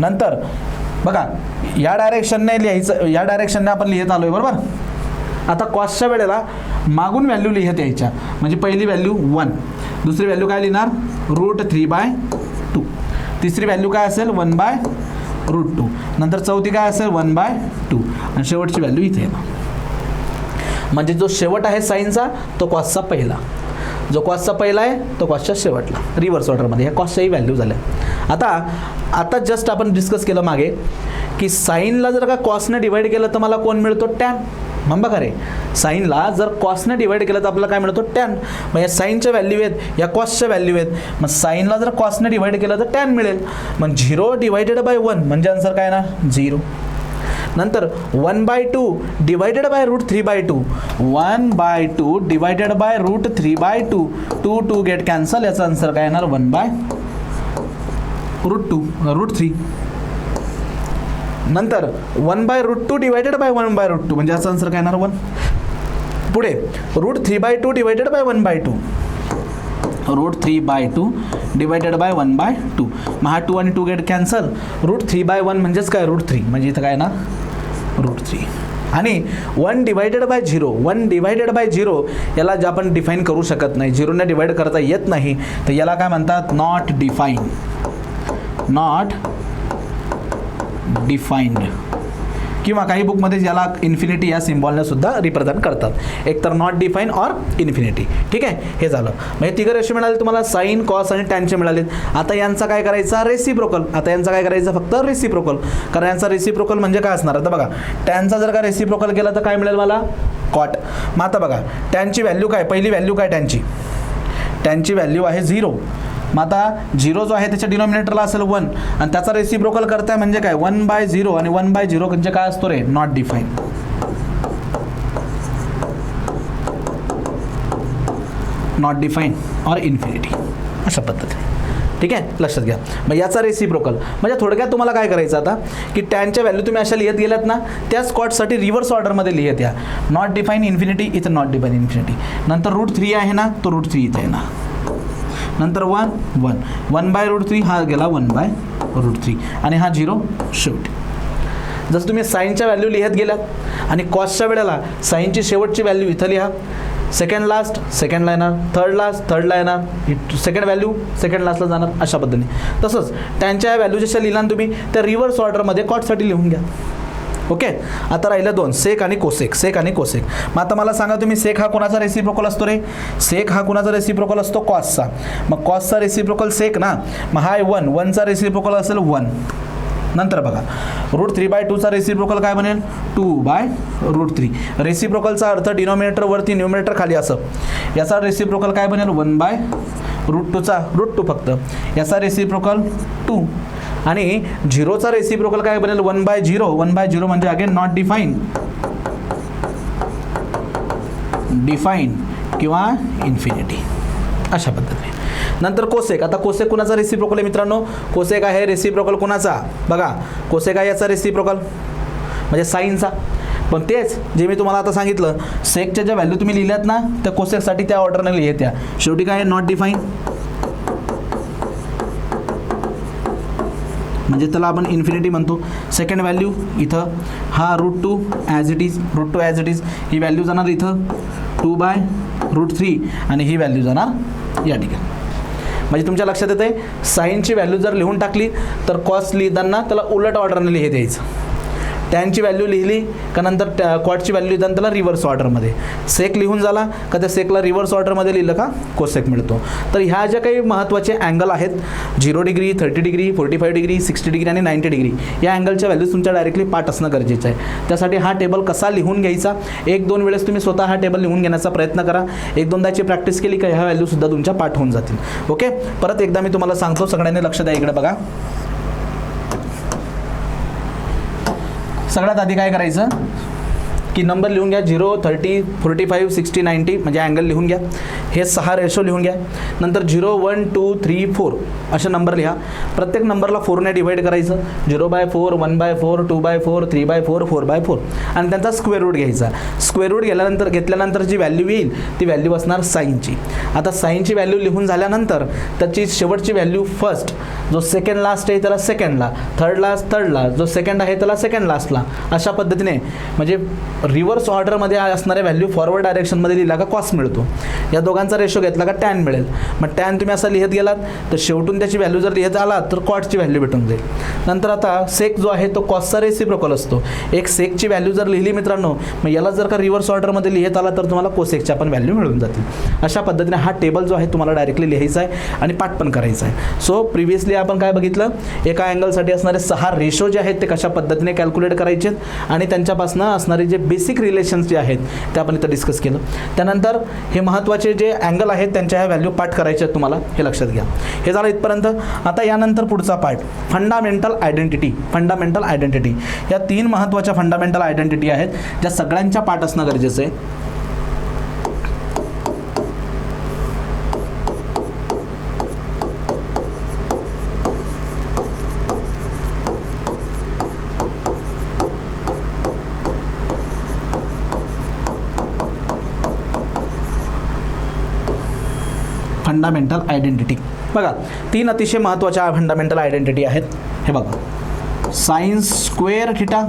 नंतर बघा या डायरेक्शनने लिहायचं, या डायरेक्शनने आपण लिहित आलोय बरोबर. आता कॉसच्या वेळेला मागून व्हॅल्यू लिहित यायच्या, म्हणजे पहिली व्हॅल्यू 1, दुसरी व्हॅल्यू काय लिहिणार √3/2, तिसरी व्हॅल्यू काय असेल 1/√2, नंतर चौथी काय असेल 1/2 आणि शेवटची व्हॅल्यू इथे येणार. म्हणजे जो शेवट आहे साईनचा तो कॉसचा पहिला, जो कॉसचा पहिला आहे तो कॉसच्या शेवटला, रिव्हर्स ऑर्डरमध्ये ह्या कॉसच्याही व्हॅल्यू झाल्या. आता जस्ट आपण डिस्कस केलं मागे की साईनला जर का कॉसने डिवाइड केलं तर मला कोण मिळतो टॅन. मग बघा रे, साईनला जर कॉसने डिवाइड केलं तर आपल्याला काय मिळतो टॅन. मग या साईनच्या व्हॅल्यू आहेत, या कॉसच्या व्हॅल्यू आहेत, मग साईनला जर कॉसने डिवाइड केलं तर टॅन मिळेल. मग 0/1 म्हणजे आन्सर काय ना 0. नंतर 1/2 divided by √3/2, 1/2 divided by √3/2, 2 get cancel, याचा आन्सर काय येणार 1/√3. नंतर 1/√2 डिवायडेड बाय 1/√2 म्हणजे याचा आन्सर काय येणार 1. पुढे √3/2 डिवायडेड बाय 1/2, √3/2 डिवायडेड बाय 1/2, मग हा 2 आणि 2 गेट कॅन्सल, √3/1 म्हणजेच काय √3, म्हणजे इथं काय येणार √3. आणि 1 डिवायडेड बाय 0, 1 डिवायडेड बाय 0 याला जे आपण डिफाईन करू शकत नाही, 0ने डिवाइड करता येत नाही, तर याला काय म्हणतात नॉट डिफाईन्ड, किंवा काही बुकमध्ये ज्याला इन्फिनिटी या सिम्बॉलने सुद्धा रिप्रेझेंट करतात, एक तर नॉट डिफाईन ऑर इन्फिनिटी. ठीक आहे, हे झालं. म्हणजे तिघं रेशो मिळाले तुम्हाला, साईन कॉस आणि टॅनचे मिळालेत. आता यांचा काय करायचा रेसिप्रोकल, आता यांचा काय करायचं फक्त रेसिप्रोकल, कारण यांचा रेसिप्रोकल म्हणजे काय असणार. आता बघा टॅनचा जर का रेसिप्रोकल केला तर काय मिळेल मला कॉट. मग आता बघा टॅनची व्हॅल्यू काय, पहिली व्हॅल्यू काय टॅनची व्हॅल्यू आहे 0. मग आता 0 जो आहे त्याच्या डिनॉमिनेटरला असेल 1 आणि त्याचा रेसिप्रोकल करताय म्हणजे काय 1/0 आणि 1/0 म्हणजे काय असतो रे not define. Not define or infinity अशा पद्धतीने. ठीक आहे, लक्षात घ्या. मग याचा रेसिप्रोकल म्हणजे थोडक्यात तुम्हाला काय करायचं आता की टॅनच्या व्हॅल्यू तुम्ही अशा लिहित गेलात ना, त्याच स्कॉटसाठी रिव्हर्स ऑर्डरमध्ये लिहित या. नॉट डिफाईन इन्फिनिटी इथं नॉट डिफाईन इन्फिनिटी, नंतर √3 आहे ना तो √3 इथे आहे ना, नंतर 1/√3 हा गेला 1/√3 आणि हा 0 शेवटी. जसं तुम्ही साईनच्या व्हॅल्यू लिहित गेलात आणि कॉसच्या वेळेला साईनची शेवटची व्हॅल्यू इथं लिहा, सेकंड लास्ट सेकंडला येणार, थर्ड लास्ट थर्डला येणार, सेकंड व्हॅल्यू सेकंड लास्टला जाणार, अशा पद्धतीने. तसंच त्यांच्या व्हॅल्यू जशा लिहिला तुम्ही त्या रिव्हर्स ऑर्डरमध्ये कॉटसाठी लिहून घ्या. ओके, आता राहिलं 2 सेक आणि कोसेक. मग आता मला सांगा तुम्ही सेक हा कोणाचा रेसिप्रोकल असतो रे, सेक हा कोणाचा रेसिप्रोकल असतो कॉसचा. मग कॉसचा रेसिप्रोकल सेक ना, मग हा 1चा रेसिप्रोकल असेल 1. नंतर बघा √3/2चा रेसिप्रोकल काय बनेल 2/√3. रेसिप्रोकलचा अर्थ डिनॉमिनेटर वरती न्यूमिनेटर खाली असं, याचा रेसिप्रोकल काय बनेल 1/√2चा √2 फक्त, याचा रेसिप्रोकल 2 आणि 0चा रेसिप्रोकल काय बनेल 1/0. 1/0 म्हणजे अगेन नॉट डिफाईन किंवा इन्फिनिटी अशा पद्धतीने. नंतर कोसेक. आता कोसेक कुणाचा रेसिप्रोकल आहे मित्रांनो, कोसेक आहे रेसिप्रोकल कुणाचा बघा, कोसेक आहे याचा रेसिप्रोकल म्हणजे साईनचा. पण तेच जे मी तुम्हाला आता सांगितलं सेकच्या ज्या व्हॅल्यू तुम्ही लिहिल्यात ना त्या कोसेकसाठी त्या ऑर्डरने लिहित त्या. शेवटी काय नॉट डिफाईन म्हणजे त्याला आपण इन्फिनिटी म्हणतो. सेकंड व्हॅल्यू इथं हा √2 as it is, he value जाणार इथं 2/√3 आणि ही व्हॅल्यू जाणार या ठिकाणी. म्हणजे तुमच्या लक्षात येते साईनची व्हॅल्यू जर लिहून टाकली तर कॉस लिहिताना त्याला उलट ऑर्डरने लिहित यायचं. टॅनची व्हॅल्यू लिहिली का नंतर कॉटची व्हॅल्यू लिहिताना त्याला रिव्हर्स ऑर्डरमध्ये. सेक लिहून झाला का त्या सेकला रिव्हर्स ऑर्डरमध्ये लिहिलं का कोसेक मिळतो. तर ह्या ज्या काही महत्त्वाचे अँगल आहेत 0 डिग्री, 30 डिग्री, 45 डिग्री, 60 डिग्री आणि 90 डिग्री या अँगलच्या व्हॅल्यूज तुमच्या डायरेक्टली पाठ असणं गरजेचं आहे. त्यासाठी हा टेबल कसा लिहून घ्यायचा 1-2 वेळेस तुम्ही स्वतः हा टेबल लिहून घेण्याचा प्रयत्न करा. 1-2दाची प्रॅक्टिस केली का ह्या व्हॅल्यूसुद्धा तुमच्या पाठ होऊन जातील. ओके, परत एकदा मी तुम्हाला सांगतो, सगळ्यांनी लक्ष द्या इकडे बघा. सगळ्यात आधी काय करायचं की नंबर लिहून घ्या 0, 30, 45, 60, 90 म्हणजे अँगल लिहून घ्या. हे 6 रेशो लिहून घ्या. नंतर 0, 1, 2, 3, 4 असे नंबर लिहा. प्रत्येक नंबरला 4ने डिवाइड करायचं. 0/4, 1/4, 2/4, 3/4, 4/4 आणि त्यांचा स्क्वेअर रूट घ्यायचा. स्क्वेअर रूट घेतल्यानंतर जी व्हॅल्यू येईल ती व्हॅल्यू असणार साईनची. आता साईनची व्हॅल्यू लिहून झाल्यानंतर त्याची शेवटची व्हॅल्यू फर्स्ट, जो सेकंड लास्ट आहे त्याला सेकंडला, थर्ड लास्ट जो सेकंड आहे त्याला सेकंड लास्टला, अशा पद्धतीने म्हणजे रिव्हर्स ऑर्डरमध्ये असणाऱ्या व्हॅल्यू फॉरवर्ड डायरेक्शनमध्ये लिहिला का कॉस मिळतो. या दोघांचा रेशो घेतला का टॅन मिळेल. मग टॅन तुम्ही असं लिहित गेलात तर शेवटून त्याची व्हॅल्यू जर लिहित आलात तर कॉटची व्हॅल्यू भेटून जाईल. नंतर आता सेक जो आहे तो कॉसचा रेसिप्रोकल असतो. एक सेकची व्हॅल्यू जर लिहिली मित्रांनो, मग याला जर का रिव्हर्स ऑर्डरमध्ये लिहित आला तर तुम्हाला कोसेकच्या पण व्हॅल्यू मिळून जातील. अशा पद्धतीने हा टेबल जो आहे तुम्हाला डायरेक्टली लिहायचा आहे आणि पाठ पण करायचा आहे. सो प्रिव्हियसली आपण काय बघितलं, एका अँगलसाठी असणारे 6 रेशो जे आहेत ते कशा पद्धतीने कॅल्क्युलेट करायचे आणि त्यांच्यापासून असणारे जे बेसिक रिलेशन्स जे आहेत ते आपण इथं डिस्कस केलं. त्यानंतर हे महत्त्वाचे जे अँगल आहेत त्यांच्या ह्या व्हॅल्यू पाठ करायचे आहेत तुम्हाला, हे लक्षात घ्या. हे झालं इथपर्यंत. आता यानंतर पुढचा part fundamental identity. Fundamental identity या 3 महत्त्वाच्या फंडामेंटल आयडेंटिटी आहेत ज्या सगळ्यांच्या पाठ असणं गरजेचं आहे. फंडामेंटल आयडेंटिटी बघा, 3 अतिशय महत्त्वाच्या फंडामेंटल आयडेंटिटी आहेत. हे बघा, sine square theta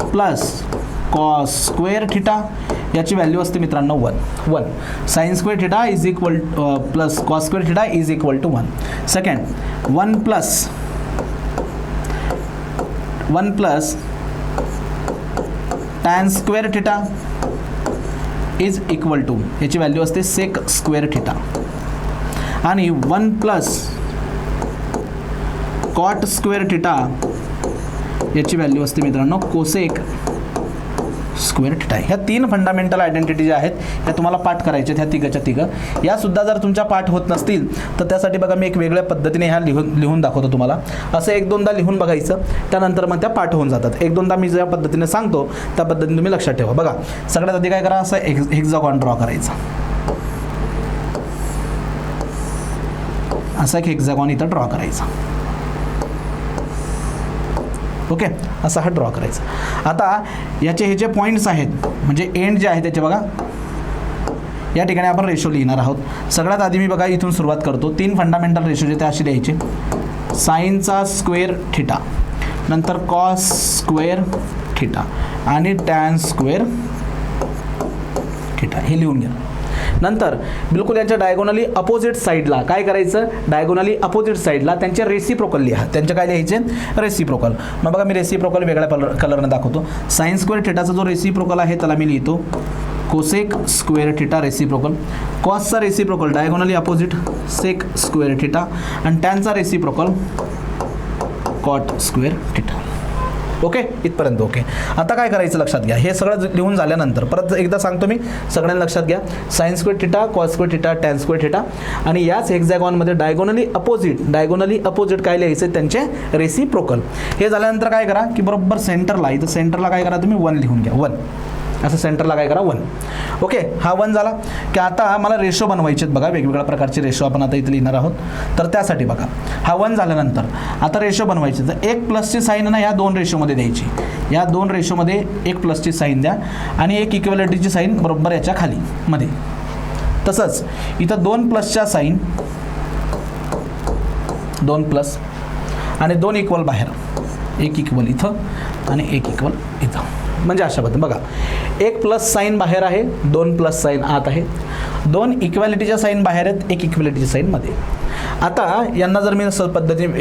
plus cos square theta याची व्हॅल्यू असते मित्रांनो 1. Sine square theta is equal plus cos square theta is equal to 1. Second 1 plus tan square theta is equal to याची व्हॅल्यू असते सेक स्क्वेअर थिटा आणि 1 प्लस कॉट स्क्वेअर थिटा याची व्हॅल्यू असते मित्रांनो कोसेक स्क्वेअर थिटा. ह्या 3 फंडामेंटल आयडेंटिटी ज्या आहेत ह्या तुम्हाला पाठ करायच्या आहेत. ह्या तिघं या सुद्धा जर तुमच्या पाठ होत नसतील तर त्यासाठी बघा मी एक वेगळ्या पद्धतीने ह्या लिहून दाखवतो तुम्हाला. असं 1-2दा लिहून बघायचं, त्यानंतर मग त्या पाठ होऊन जातात. 1-2दा मी ज्या पद्धतीने सांगतो त्या पद्धतीने तुम्ही लक्षात ठेवा. बघा, सगळ्यात आधी काय करा, असं हेक्सागॉन ड्रॉ करायचा. असा एक हेक्सागॉन इथं ड्रॉ करायचा. ओके, असा हा ड्रॉ करायचा. आता याचे हे जे पॉईंट्स आहेत म्हणजे एंड जे आहे त्याचे बघा, या ठिकाणी आपण रेशो लिहिणार आहोत. सगळ्यात आधी मी बघा इथून सुरुवात करतो. 3 फंडामेंटल रेशो जे ते असे लिहायचे. साईनचा स्क्वेअर थिटा, नंतर कॉस स्क्वेअर थिटा आणि टॅन स्क्वेअर थिटा हे लिहून घ्या. नंतर बिलकुल यांच्या डायगोनली अपोजिट साईडला काय करायचं, डायगोनली अपोजिट साईडला त्यांचे रेसिप्रोकल लिहा. त्यांचे काय लिहायचे, रेसिप्रोकल. मग बघा मी रेसिप्रोकल वेगळ्या कलरने दाखवतो. साइन स्क्वेअर थिटाचा जो रेसिप्रोकल आहे त्याला मी लिहितो कोसेक स्क्वेअर थिटा रेसिप्रोकल. कॉसचा reciprocal diagonally opposite sec square theta आणि टॅनचा reciprocal cot square theta. Okay, इथपर्यंत ओके. आता काय करायचं लक्षात घ्या. हे सगळं लिहून झाल्यानंतर परत एकदा सांगतो मी, सगळ्यांना लक्षात घ्या. Sine square theta, cos square theta, tan square theta आणि याच हेक्सागॉनमध्ये डायगोनली अपोजिट काय लिहायचे, त्यांचे रेसिप्रोकल. हे झाल्यानंतर काय करा की बरोबर सेंटरला, इथं सेंटरला काय करा तुम्ही 1 लिहून घ्या. 1 असं सेंटरला काय करा 1. ओके, हा 1 झाला की आता मला रेशो बनवायचे आहेत. बघा वेगवेगळ्या प्रकारचे रेशो आपण आता इथे लिहिणार आहोत. तर त्यासाठी बघा हा 1 झाल्यानंतर आता रेशो बनवायचे. तर 1 प्लसची साईन ना या 2 रेशोमध्ये द्यायची. या 2 रेशोमध्ये 1 प्लसची साईन द्या आणि 1 इक्वॅलिटीची साईन बरोबर याच्या खाली मध्ये. तसंच इथं 2 प्लसच्या साईन 2 प्लस आणि 2 इक्वल बाहेर, 1 इक्वल इथं आणि 1 इक्वल इथं. म्हणजे अशा पद्धतीने बघा 1 प्लस साईन बाहेर आहे, 2 प्लस साईन आत आहे, 2 इक्वॅलिटीच्या साईन बाहेर आहेत, 1 इक्वॅलिटीची साईन मध्ये. आता यांना जर मी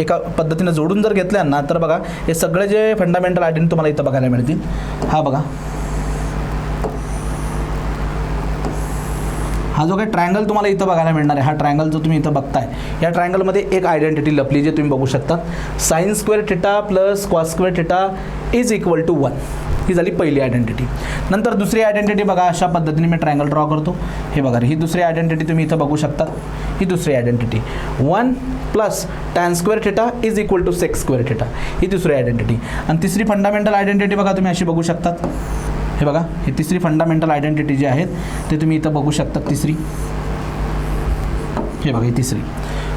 एका पद्धतीने जोडून जर घेतल्यांना तर बघा हे सगळे जे फंडामेंटल आयडेंटिटी तुम्हाला इथं बघायला मिळतील. हा बघा, हा जो काही ट्रायंगल तुम्हाला इथं बघायला मिळणार आहे, हा ट्रायंगल जो तुम्ही इथं बघताय, या ट्रायंगलमध्ये एक आयडेंटिटी लपली जे तुम्ही बघू शकता. Sine square theta plus cos square theta is equal to 1. ही झाली पहिली आयडेंटिटी. नंतर दुसरी आयडेंटिटी बघा, अशा पद्धतीने मी ट्रायंगल ड्रॉ करतो. हे बघा ही दुसरी आयडेंटिटी तुम्ही इथं बघू शकता. ही दुसरी identity 1 plus tan square theta is equal to sec square theta, ही दुसरी आयडेंटिटी. आणि तिसरी फंडामेंटल आयडेंटिटी बघा तुम्ही अशी बघू शकतात. हे बघा, ही तिसरी फंडामेंटल आयडेंटिटी जी आहेत ते तुम्ही इथं बघू शकता. तिसरी, हे बघा ही तिसरी,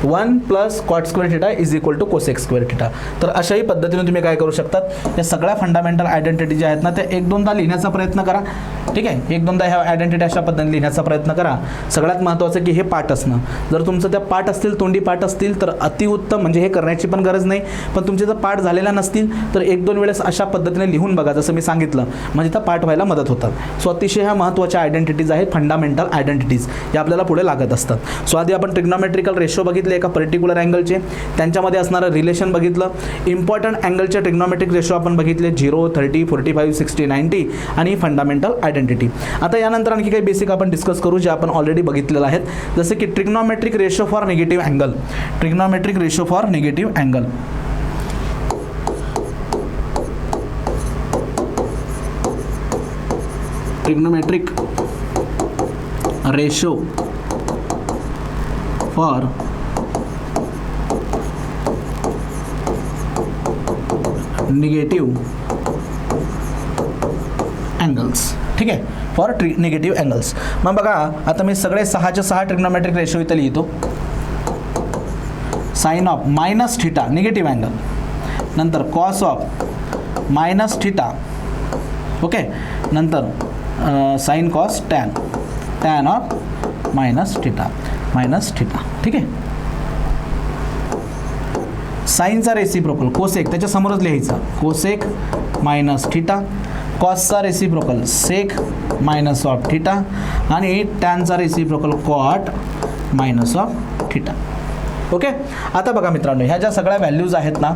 1 plus cot square theta is equal to cosec square theta. तर अशाही पद्धतीने तुम्ही काय करू शकतात, या सगळ्या फंडामेंटल आयडेंटिटी ज्या आहेत ना त्या एक दोनदा लिहिण्याचा प्रयत्न करा. ठीक आहे, एक दोनदा ह्या आयडेंटिटी अशा पद्धतीने लिहिण्याचा प्रयत्न करा. सगळ्यात महत्त्वाचं की हे पाठ असणं. जर तुमचं त्या पाठ असतील, तोंडी पाठ असतील तर अतिउत्तम, म्हणजे हे करण्याची पण गरज नाही. पण तुमचे जर पाठ झालेला नसतील तर एक दोन वेळेस अशा पद्धतीने लिहून बघा, जसं मी सांगितलं, म्हणजे त्या पाठ व्हायला मदत होतात. सो अतिशय ह्या महत्त्वाच्या आयडेंटिटीज आहेत, फंडामेंटल आयडेंटिटीज, या आपल्याला पुढे लागत असतात. सो आधी आपण ट्रिग्नॉमेट्रिकल रेशो बघितले एका पर्टिक्युलर अँगलचे, त्यांच्यामध्ये असणारं रिलेशन बघितलं. इम्पॉर्टंट अँगलचे ट्रिग्नॉमेट्रिक रेशो आपण बघितले, 0, 30, 45, 60, 90 आणि फंडामेंटल आयडेंटिटी. आता यानंतर आणखी काही बेसिक आपण डिस्कस करू जे आपण ऑलरेडी बघितलेलं आहेत, जसे की trigonometric ratio for negative angle. Trigonometric ratio for negative angle. Trigonometric ratio for negative angles. ठीक आहे, फॉर निगेटिव्ह अँगल्स. मग बघा, आता मी सगळे 6च्या 6 ट्रिग्नोमेट्रिक रेशो इथं लिहितो. Sine of minus theta negative angle, नंतर cos of minus theta, okay, नंतर sine cos tan, tan of minus theta, minus theta. ठीक आहे, साइनचा रेसिप्रोकल कोसेक त्याच्या समोरच लिहायचा, कोसेक मायनस थिटा, कॉसचा reciprocal sec minus of theta आणि टॅनचा reciprocal cot minus of theta. Okay, आता बघा मित्रांनो, ह्या ज्या सगळ्या व्हॅल्यूज आहेत ना,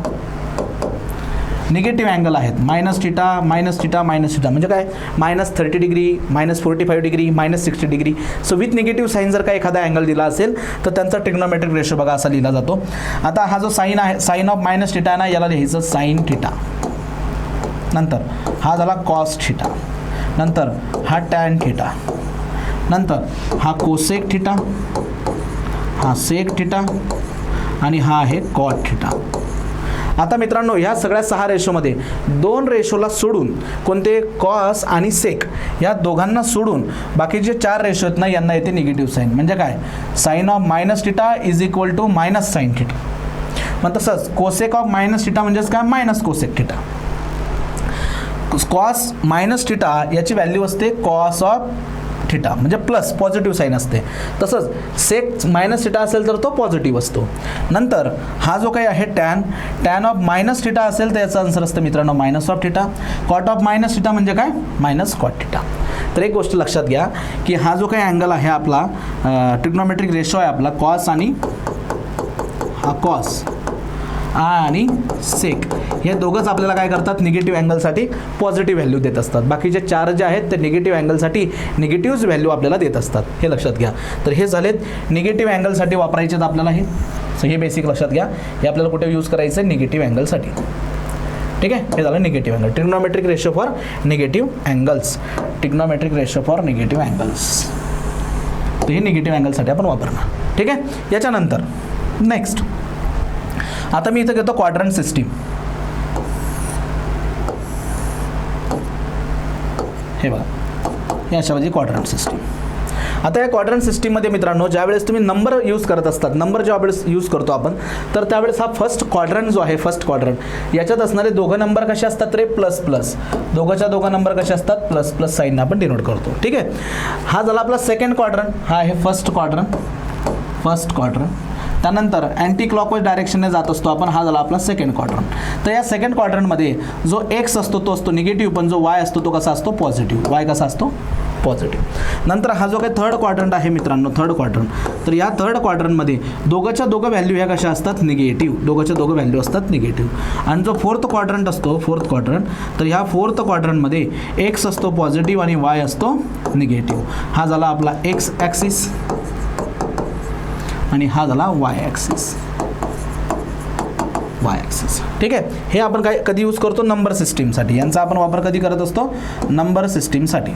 निगेटिव्ह अँगल आहेत, minus theta, minus theta, minus theta, म्हणजे काय, minus 30 degree, minus 45 degree, minus 60 degree. So with negative sign जर का एखादा अँगल दिला असेल तर त्यांचा ट्रिग्नोमेट्रिक रेशो बघा असा लिहिला जातो. आता हा जो साईन आहे, साईन ऑफ मायनस थिटा ना, याला लिहायचं साईन थिटा, नंतर हा झाला कॉस थिटा, नंतर हा टॅन थिटा, नंतर हा कोसेक थिटा, हा सेक थिटा आणि हा आहे कॉट थिटा. आता मित्रांनो, ह्या सगळ्या 6 रेशोमध्ये 2 रेशोला सोडून, कोणते, कॉस आणि सेक, या दोघांना सोडून बाकीचे 4 रेशो आहेत ना, यांना येते निगेटिव्ह साईन. म्हणजे काय, sine of minus theta is equal to minus sine theta. मग तसंच कोसेक ऑफ मायनस थिटा म्हणजेच काय, minus cosec theta. Cos minus theta याची व्हॅल्यू असते कॉस ऑफ थिटा, म्हणजे प्लस पॉझिटिव्ह साईन असते. तसंच सेक मायनस थिटा असेल तर तो पॉझिटिव्ह असतो. नंतर हा जो काही आहे tan, tan of minus theta असेल तर याचं आन्सर असतं मित्रांनो minus of theta. Cot of minus theta म्हणजे काय, मायनस कॉट थिटा. तर एक गोष्ट लक्षात घ्या की हा जो काही अँगल आहे आपला, ट्रिग्नोमेट्रिक रेशो आहे आपला, कॉस आणि हा कॉस आणि सेक, हे दोघंच आपल्याला काय करतात, निगेटिव्ह अँगलसाठी पॉझिटिव्ह व्हॅल्यू देत असतात. बाकीचे 4 जे आहेत ते निगेटिव्ह अँगलसाठी निगेटिव्ह व्हॅल्यू आपल्याला देत असतात, हे लक्षात घ्या. तर हे झालेत निगेटिव्ह अँगलसाठी वापरायचे आहेत आपल्याला हे. सो हे बेसिक लक्षात घ्या, हे आपल्याला कुठे यूज करायचं आहे, निगेटिव्ह अँगलसाठी. ठीक आहे, हे झालं negative angle. Trigonometric ratio for negative angles, trigonometric ratio for negative angles. तर हे निगेटिव्ह अँगलसाठी आपण वापरणार. ठीक आहे, याच्यानंतर नेक्स्ट आता मी इथं घेतो क्वाड्रंट सिस्टीम. हे बघा, हे अशा म्हणजे क्वाड्रंट सिस्टीम. आता या क्वाड्रंट सिस्टीममध्ये मित्रांनो, ज्यावेळेस तुम्ही नंबर यूज करत असतात, नंबर ज्यावेळेस यूज करतो आपण, तर त्यावेळेस हा फर्स्ट क्वाड्रंट जो आहे, फर्स्ट क्वाड्रंट, याच्यात असणारे दोघं नंबर कसे असतात रे, प्लस प्लस. दोघं नंबर कसे असतात, प्लस प्लस साईनने आपण डिनोट करतो. ठीक आहे, हा झाला आपला सेकंड क्वाड्रंट, हा आहे फर्स्ट क्वाड्रंट, फर्स्ट क्वाड्रंट. त्यानंतर अँटी क्लॉकवाईज डायरेक्शनने जात असतो आपण, हा झाला आपला सेकंड क्वाड्रंट. तर या सेकंड क्वाड्रंटमध्ये जो एक्स असतो तो असतो निगेटिव्ह, पण जो वाय असतो तो कसा असतो, पॉझिटिव्ह. वाय कसा असतो, पॉझिटिव्ह. नंतर हा जो काही थर्ड क्वाड्रंट आहे मित्रांनो, थर्ड क्वाड्रंट, तर या थर्ड क्वाड्रंटमध्ये दोघं व्हॅल्यू ह्या कशा असतात, निगेटिव्ह. दोघं व्हॅल्यू असतात निगेटिव्ह. आणि जो फोर्थ क्वाड्रंट असतो, फोर्थ क्वाड्रंट, तर ह्या फोर्थ क्वाड्रंटमध्ये एक्स असतो पॉझिटिव्ह आणि वाय असतो निगेटिव्ह. हा झाला आपला एक्स ॲक्सिस आणि हा झाला वाय ॲक्सिस, वाय ॲक्सिस. ठीक आहे, हे आपण काय कधी यूज करतो, नंबर सिस्टीमसाठी. यांचा आपण वापर कधी करत असतो, नंबर सिस्टीमसाठी.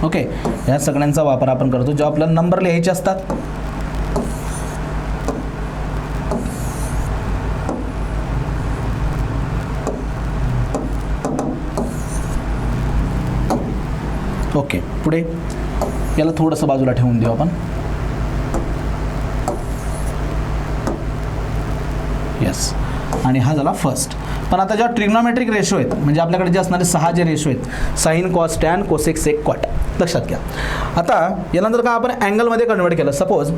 ओके, या सगळ्यांचा वापर आपण करतो जेव्हा आपल्याला नंबर लिहायचे असतात. पुढे याला थोडंसं बाजूला ठेवून देऊ आपण. येस, आणि हा झाला फर्स्ट. पण आता जेव्हा ट्रिग्नॉमेट्रिक रेशो आहेत, म्हणजे आपल्याकडे जे असणारे 6 जे रेशो आहेत, sine, cos, tan, cosec, sec, cot, लक्षात घ्या. आता यानंतर का आपण अँगलमध्ये कन्वर्ट केलं. सपोज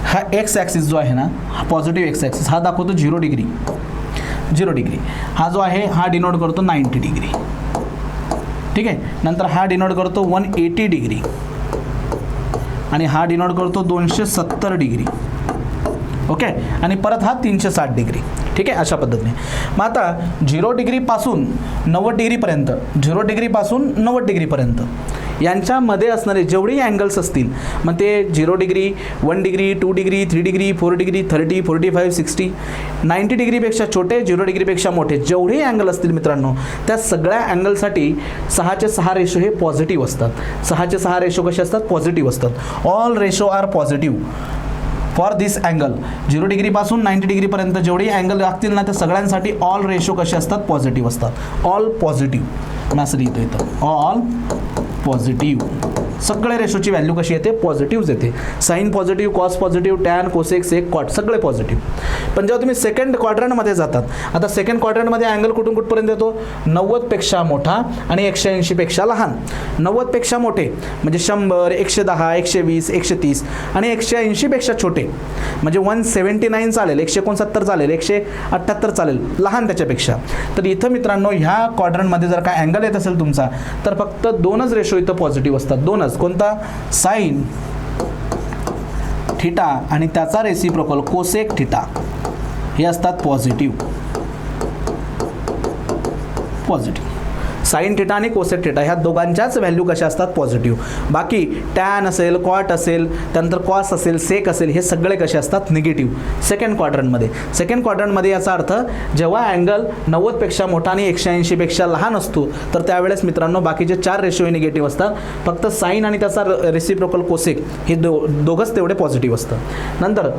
हा एक्स ॲक्सिस जो आहे ना, हा पॉझिटिव्ह एक्स ॲक्सिस हा दाखवतो 0 डिग्री. हा जो आहे हा डिनोट करतो 90 डिग्री. ठीक आहे. नंतर हा डिनोट करतो 180 डिग्री आणि हा डिनोट करतो 270 डिग्री. ओके. आणि परत हा 360 डिग्री. ठीक आहे, अशा पद्धतीने. मग आता 0 डिग्रीपासून 90 डिग्रीपर्यंत, 0 डिग्रीपासून 90 डिग्रीपर्यंत यांच्यामध्ये असणारे जेवढेही अँगल्स असतील, मग ते 0 degree, 1 degree, 2 degree, 3 degree, 4 degree, 30, 45, 60, 90 डिग्रीपेक्षा छोटे, 0 डिग्रीपेक्षा मोठे जेवढेही अँगल असतील मित्रांनो, त्या सगळ्या अँगलसाठी 6चे 6 रेशो हे पॉझिटिव्ह असतात. 6चे 6 रेशो कसे असतात? पॉझिटिव्ह असतात. All ratio are positive for this angle. 0 डिग्रीपासून 90 डिग्रीपर्यंत जेवढे अँगल लागतील ना, त्या सगळ्यांसाठी ऑल रेशो कसे असतात? पॉझिटिव्ह असतात. All positive. मी असं लिहितो इथं, ऑल पॉझिटिव्ह. सगळे रेशोची व्हॅल्यू कशी येते? पॉझिटिव्हच येते. Sine positive, cos positive, tan, cosec, sec, cot सगळे पॉझिटिव्ह. पण जेव्हा तुम्ही सेकंड क्वाड्रंटमध्ये जातात, आता सेकंड क्वाड्रंटमध्ये अँगल कुठून कुठपर्यंत येतो? 90पेक्षा मोठा आणि 180पेक्षा लहान. 90पेक्षा मोठे म्हणजे 100, 110, 120, 130 आणि 180पेक्षा छोटे म्हणजे 179 चालेल, 169 चालेल, 178 चालेल, लहान त्याच्यापेक्षा. तर इथं मित्रांनो ह्या क्वाड्रंटमध्ये जर काय अँगल येत असेल तुमचा, तर फक्त 2च रेशो इथं पॉझिटिव्ह असतात. 2च. कोणता? साईन थिटा आणि त्याचा रेसिप्रोकल कोसेक थिटा हे असतात पॉझिटिव्ह. साईन थिटा आणि कोसेक थिटा ह्या दोघांच्याच व्हॅल्यू कशा असतात? पॉझिटिव्ह. बाकी टॅन असेल, कॉट असेल, त्यानंतर कॉस असेल, सेक असेल, हे सगळे कसे असतात? निगेटिव्ह. सेकंड क्वाड्रंटमध्ये. सेकंड क्वाड्रंटमध्ये याचा अर्थ जेव्हा अँगल 90पेक्षा मोठा आणि 180पेक्षा लहान असतो, तर त्यावेळेस मित्रांनो बाकीचे 4 रेशो हे निगेटिव्ह असतात. फक्त साईन आणि त्याचा रेसिप्रोकल कोसेक हे दोघंच तेवढे पॉझिटिव्ह असतात. नंतर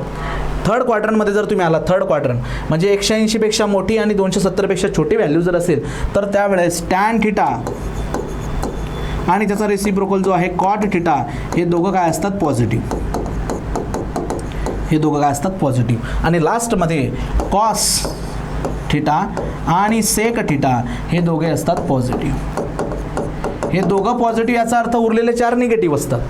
थर्ड क्वाड्रंटमध्ये जर तुम्ही आला, थर्ड क्वाड्रंट म्हणजे 180पेक्षा मोठी आणि 270पेक्षा छोटी व्हॅल्यू जर असेल, तर त्यावेळेस टॅन थिटा आणि त्याचा रेसिप्रोकल जो आहे कॉट थिटा हे दोघं काय असतात? पॉझिटिव्ह. हे दोघं काय असतात? पॉझिटिव्ह. आणि लास्टमध्ये कॉस थिटा आणि सेक थिटा हे दोघे असतात पॉझिटिव्ह. हे दोघं पॉझिटिव्ह याचा अर्थ उरलेले 4 निगेटिव्ह असतात.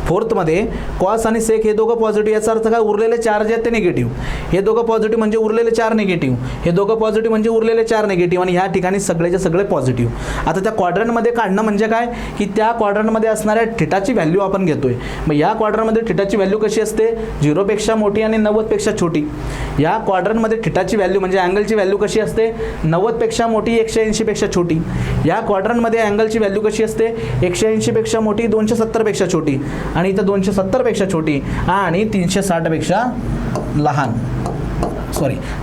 फोर्थमध्ये कॉस आणि सेक हे दोघं पॉझिटिव्ह याचा अर्थ काय? उरलेले 4 जे आहेत ते निगेटिव्ह. हे दोघं पॉझिटिव्ह म्हणजे उरलेले 4 निगेटिव्ह. हे दोघं पॉझिटिव्ह म्हणजे उरलेले 4 निगेटिव्ह. आणि ह्या ठिकाणी सगळेचे सगळे पॉझिटिव्ह. आता त्या क्वाड्रंटमध्ये काढणं म्हणजे काय? की त्या क्वाड्रंटमध्ये असणाऱ्या थिटाची व्हॅल्यू आपण घेतोय. मग या क्वाड्रंटमध्ये थिटाची व्हॅल्यू कशी असते? 0पेक्षा मोठी आणि 90पेक्षा छोटी. या क्वाड्रंटमध्ये थिटाची व्हॅल्यू म्हणजे अँगलची व्हॅल्यू कशी असते? 90पेक्षा मोठी, 180पेक्षा छोटी. या क्वाड्रंटमध्ये अँगलची व्हॅल्यू कशी असते? 180पेक्षा मोठी, 270पेक्षा छोटी. आणि इथं 270पेक्षा छोटी आणि 360पेक्षा लहान.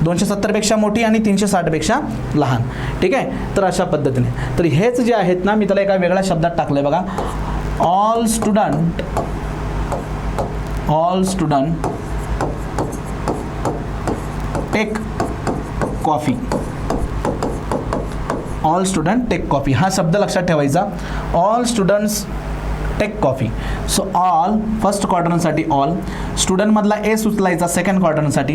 270पेक्षा मोठी आणि 360पेक्षा लहान. ठीक आहे. तर अशा पद्धतीने. तर हेच जे आहेत ना, मी त्याला एका वेगळ्या शब्दात टाकलंय बघा. All student take coffee. All student take coffee हा शब्द लक्षात ठेवायचा. All students take coffee. So all first क्वाड्रंटसाठी ऑल, स्टुडंटमधला एस उचलायचा सेकंड क्वाड्रंटसाठी,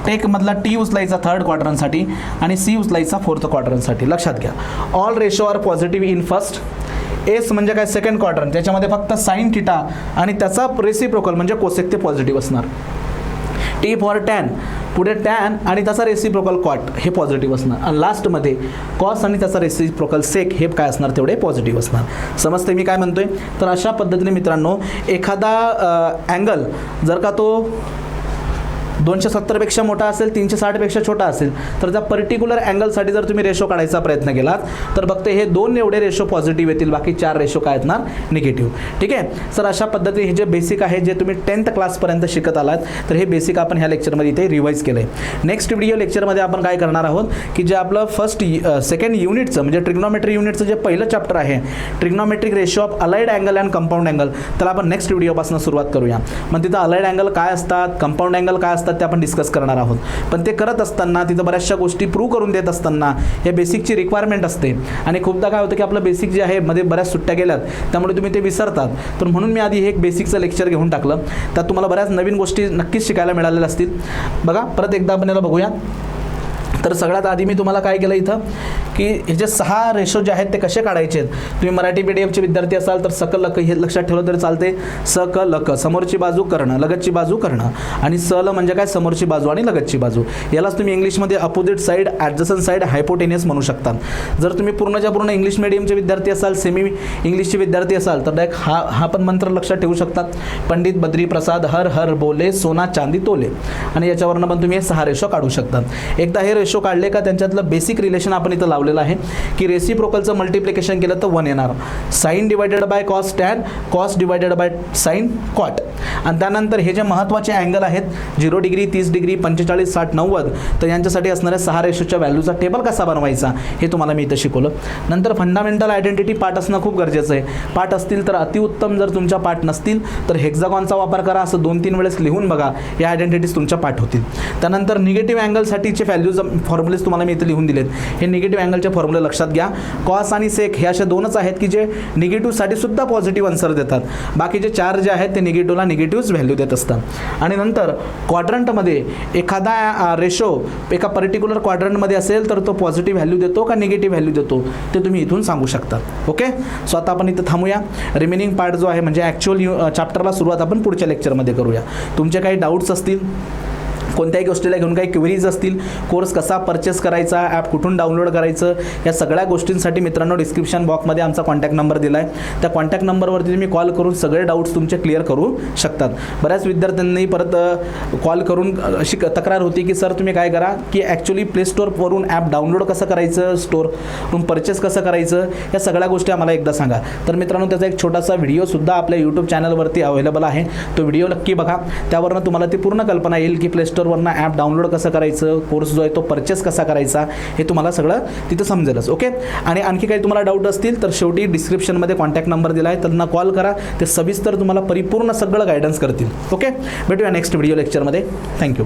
टेकमधला टी उचलायचा थर्ड क्वाड्रंटसाठी आणि सी उचलायचा फोर्थ क्वाड्रंटसाठी. लक्षात घ्या. All ratio are positive in first. S म्हणजे काय? Second quadrant. त्याच्यामध्ये फक्त साईन थिटा आणि त्याचा रेसिप्रोकल म्हणजे कोसेक ते पॉझिटिव्ह असणार. टी फॉर टॅन, पुढे टॅन आणि त्याचा रेसिप्रोकल कॉट हे पॉझिटिव्ह असणार. आणि लास्टमध्ये कॉस आणि त्याचा रेसिप्रोकल सेक हे काय असणार? तेवढे पॉझिटिव्ह असणार. समजते मी काय म्हणतोय? तर अशा पद्धतीने मित्रांनो एखादा अँगल जर का तो 270पेक्षा मोठा असेल, 360पेक्षा छोटा असेल, तर त्या पर्टिक्युलर अँगलसाठी जर तुम्ही रेशो काढायचा प्रयत्न केलात, तर फक्त हे 2 एवढे रेशो पॉझिटिव्ह येतील, बाकी 4 रेशो काय येणार? निगेटिव्ह. ठीक आहे. सर अशा पद्धतीने हे जे बेसिक आहे, जे तुम्ही 10th क्लासपर्यंत शिकत आलात, तर हे बेसिक आपण ह्या लेक्चरमध्ये इथे रिवाईज केलं आहे. नेक्स्ट व्हिडिओ लेक्चरमध्ये आपण काय करणार आहोत, की जे आपलं सेकंड युनिटचं म्हणजे ट्रिग्नॉमेट्री युनिटचं जे पहिलं चॅप्टर आहे, trigonometric ratio of allied angle and compound angle, त्याला आपण नेक्स्ट व्हिडिओपासून सुरुवात करूया. मग तिथं अलाइड अँगल काय असतात, कंपाऊंड अँगल काय असतात, असतात त्या आपण डिस्कस करणार आहोत. पण ते करत असताना तिथं बऱ्याचशा गोष्टी प्रूव्ह करून देत असताना या बेसिकची रिक्वायरमेंट असते आणि खूपदा काय होतं की आपलं बेसिक जे आहे मध्ये बऱ्याच सुट्ट्या गेल्यात त्यामुळे तुम्ही ते विसरतात. तर म्हणून मी आधी हे एक बेसिकचं लेक्चर घेऊन टाकलं. त्यात तुम्हाला बऱ्याच नवीन गोष्टी नक्कीच शिकायला मिळालेल्या असतील. बघा परत एकदा आपण याला बघूया. तर सगळ्यात आधी मी तुम्हाला काय केलं इथं की हे जे 6 रेशो जे आहेत ते कसे काढायचे आहेत. तुम्ही मराठी मीडियमचे विद्यार्थी असाल तर सकल लक हे लक्षात ठेवलं तरी चालते. सकलक समोरची बाजू कर्ण, लगतची बाजू कर्ण आणि सल म्हणजे काय समोरची बाजू आणि लगतची बाजू. यालाच तुम्ही इंग्लिशमध्ये अपोजिट साईड, ॲडजसंट साईड, हायपोटेनियस म्हणू शकता. जर तुम्ही पूर्णच्या पूर्ण इंग्लिश मीडियमचे विद्यार्थी असाल, सेमी इंग्लिशचे विद्यार्थी असाल तर डायरेक्ट हा पण मंत्र लक्षात ठेवू शकतात. पंडित बद्री प्रसाद हर हर बोले सोना चांदी तोले आणि याच्यावरनं पण तुम्ही हे 6 रेशो काढू शकता. एकदा हे रेशो काढले का त्यांच्यातलं बेसिक रिलेशन आपण इथं लावलेलं आहे की रेसिप्रोकलचं मल्टिप्लिकेशन केलं तर 1 येणार. Sine divided by cos tan, cos divided by sine cot. आणि त्यानंतर हे जे महत्त्वाचे अँगल आहेत 0 डिग्री, 30 डिग्री, 45, 60, 90 तर यांच्यासाठी असणाऱ्या 6 रेशोच्या व्हॅल्यूचा टेबल कसा बनवायचा हे तुम्हाला मी इथं शिकवलं. नंतर फंडामेंटल आयडेंटिटी पाठ असणं खूप गरजेचं आहे. पाठ असतील तर अतिउत्तम, जर तुमच्या पाठ नसतील तर हेक्झागॉनचा वापर करा. असं 2-3 वेळेस लिहून बघा, या आयडेंटिटीज तुमच्या पाठ होतील. त्यानंतर निगेटिव्ह अँगलसाठीचे व्हॅल्यूज फॉर्म्युलेज तुम्हाला मी इथे लिहून दिलेत. हे निगेटिव्ह अँगलचे फॉर्म्युले लक्षात घ्या. कॉस आणि सेक हे असे 2च आहेत की जे निगेटिव्हसाठी सुद्धा पॉझिटिव्ह आन्सर देतात. बाकीचे 4 जे आहेत ते निगेटिव्हला निगेटिव्ह व्हॅल्यू देत असतात. आणि नंतर क्वाड्रंटमध्ये एखादा रेशो एका पर्टिक्युलर क्वाड्रंटमध्ये असेल तर तो पॉझिटिव्ह व्हॅल्यू देतो का निगेटिव्ह व्हॅल्यू देतो ते तुम्ही इथून सांगू शकता. ओके, सो आता आपण इथं थांबूया. रिमेनिंग पार्ट जो आहे म्हणजे ॲक्च्युअल चॅप्टरला सुरुवात आपण पुढच्या लेक्चरमध्ये करूया. तुमचे काही डाऊट्स असतील, कोणत्याही गोष्टीला घेऊन काही क्वेरीज असतील, कोर्स कसा परचेस करायचा, ॲप कुठून डाउनलोड करायचं, या सगळ्या गोष्टींसाठी मित्रांनो डिस्क्रिप्शन बॉक्समध्ये आमचा कॉन्टॅक्ट नंबर दिला आहे. त्या कॉन्टॅक्ट नंबरवरती तुम्ही कॉल करून सगळे डाऊट्स तुमचे क्लिअर करू शकतात. बऱ्याच विद्यार्थ्यांनी परत कॉल करून अशी तक्रार होती की सर तुम्ही काय करा की ॲक्च्युली प्ले स्टोअरवरून ॲप डाउनलोड कसं करायचं, स्टोअरवरून परचेस कसं करायचं, या सगळ्या गोष्टी आम्हाला एकदा सांगा. तर मित्रांनो त्याचा एक छोटासा व्हिडिओसुद्धा आपल्या यूट्यूब चॅनलवरती अवेलेबल आहे. तो व्हिडिओ नक्की बघा. त्यावरनं तुम्हाला ती पूर्ण कल्पना येईल की प्ले स्टोअरवरनं ॲप डाउनलोड कसं करायचं, कोर्स जो आहे तो परचेस कसा करायचा हे तुम्हाला सगळं तिथं समजेलच. ओके, आणि आणखी काही तुम्हाला डाऊट असतील तर शेवटी डिस्क्रिप्शनमध्ये कॉन्टॅक्ट नंबर दिला आहे, त्यांना कॉल करा. ते सविस्तर तुम्हाला परिपूर्ण सगळं गायडन्स करतील. ओके, भेटूया नेक्स्ट व्हिडिओ लेक्चरमध्ये. थँक्यू.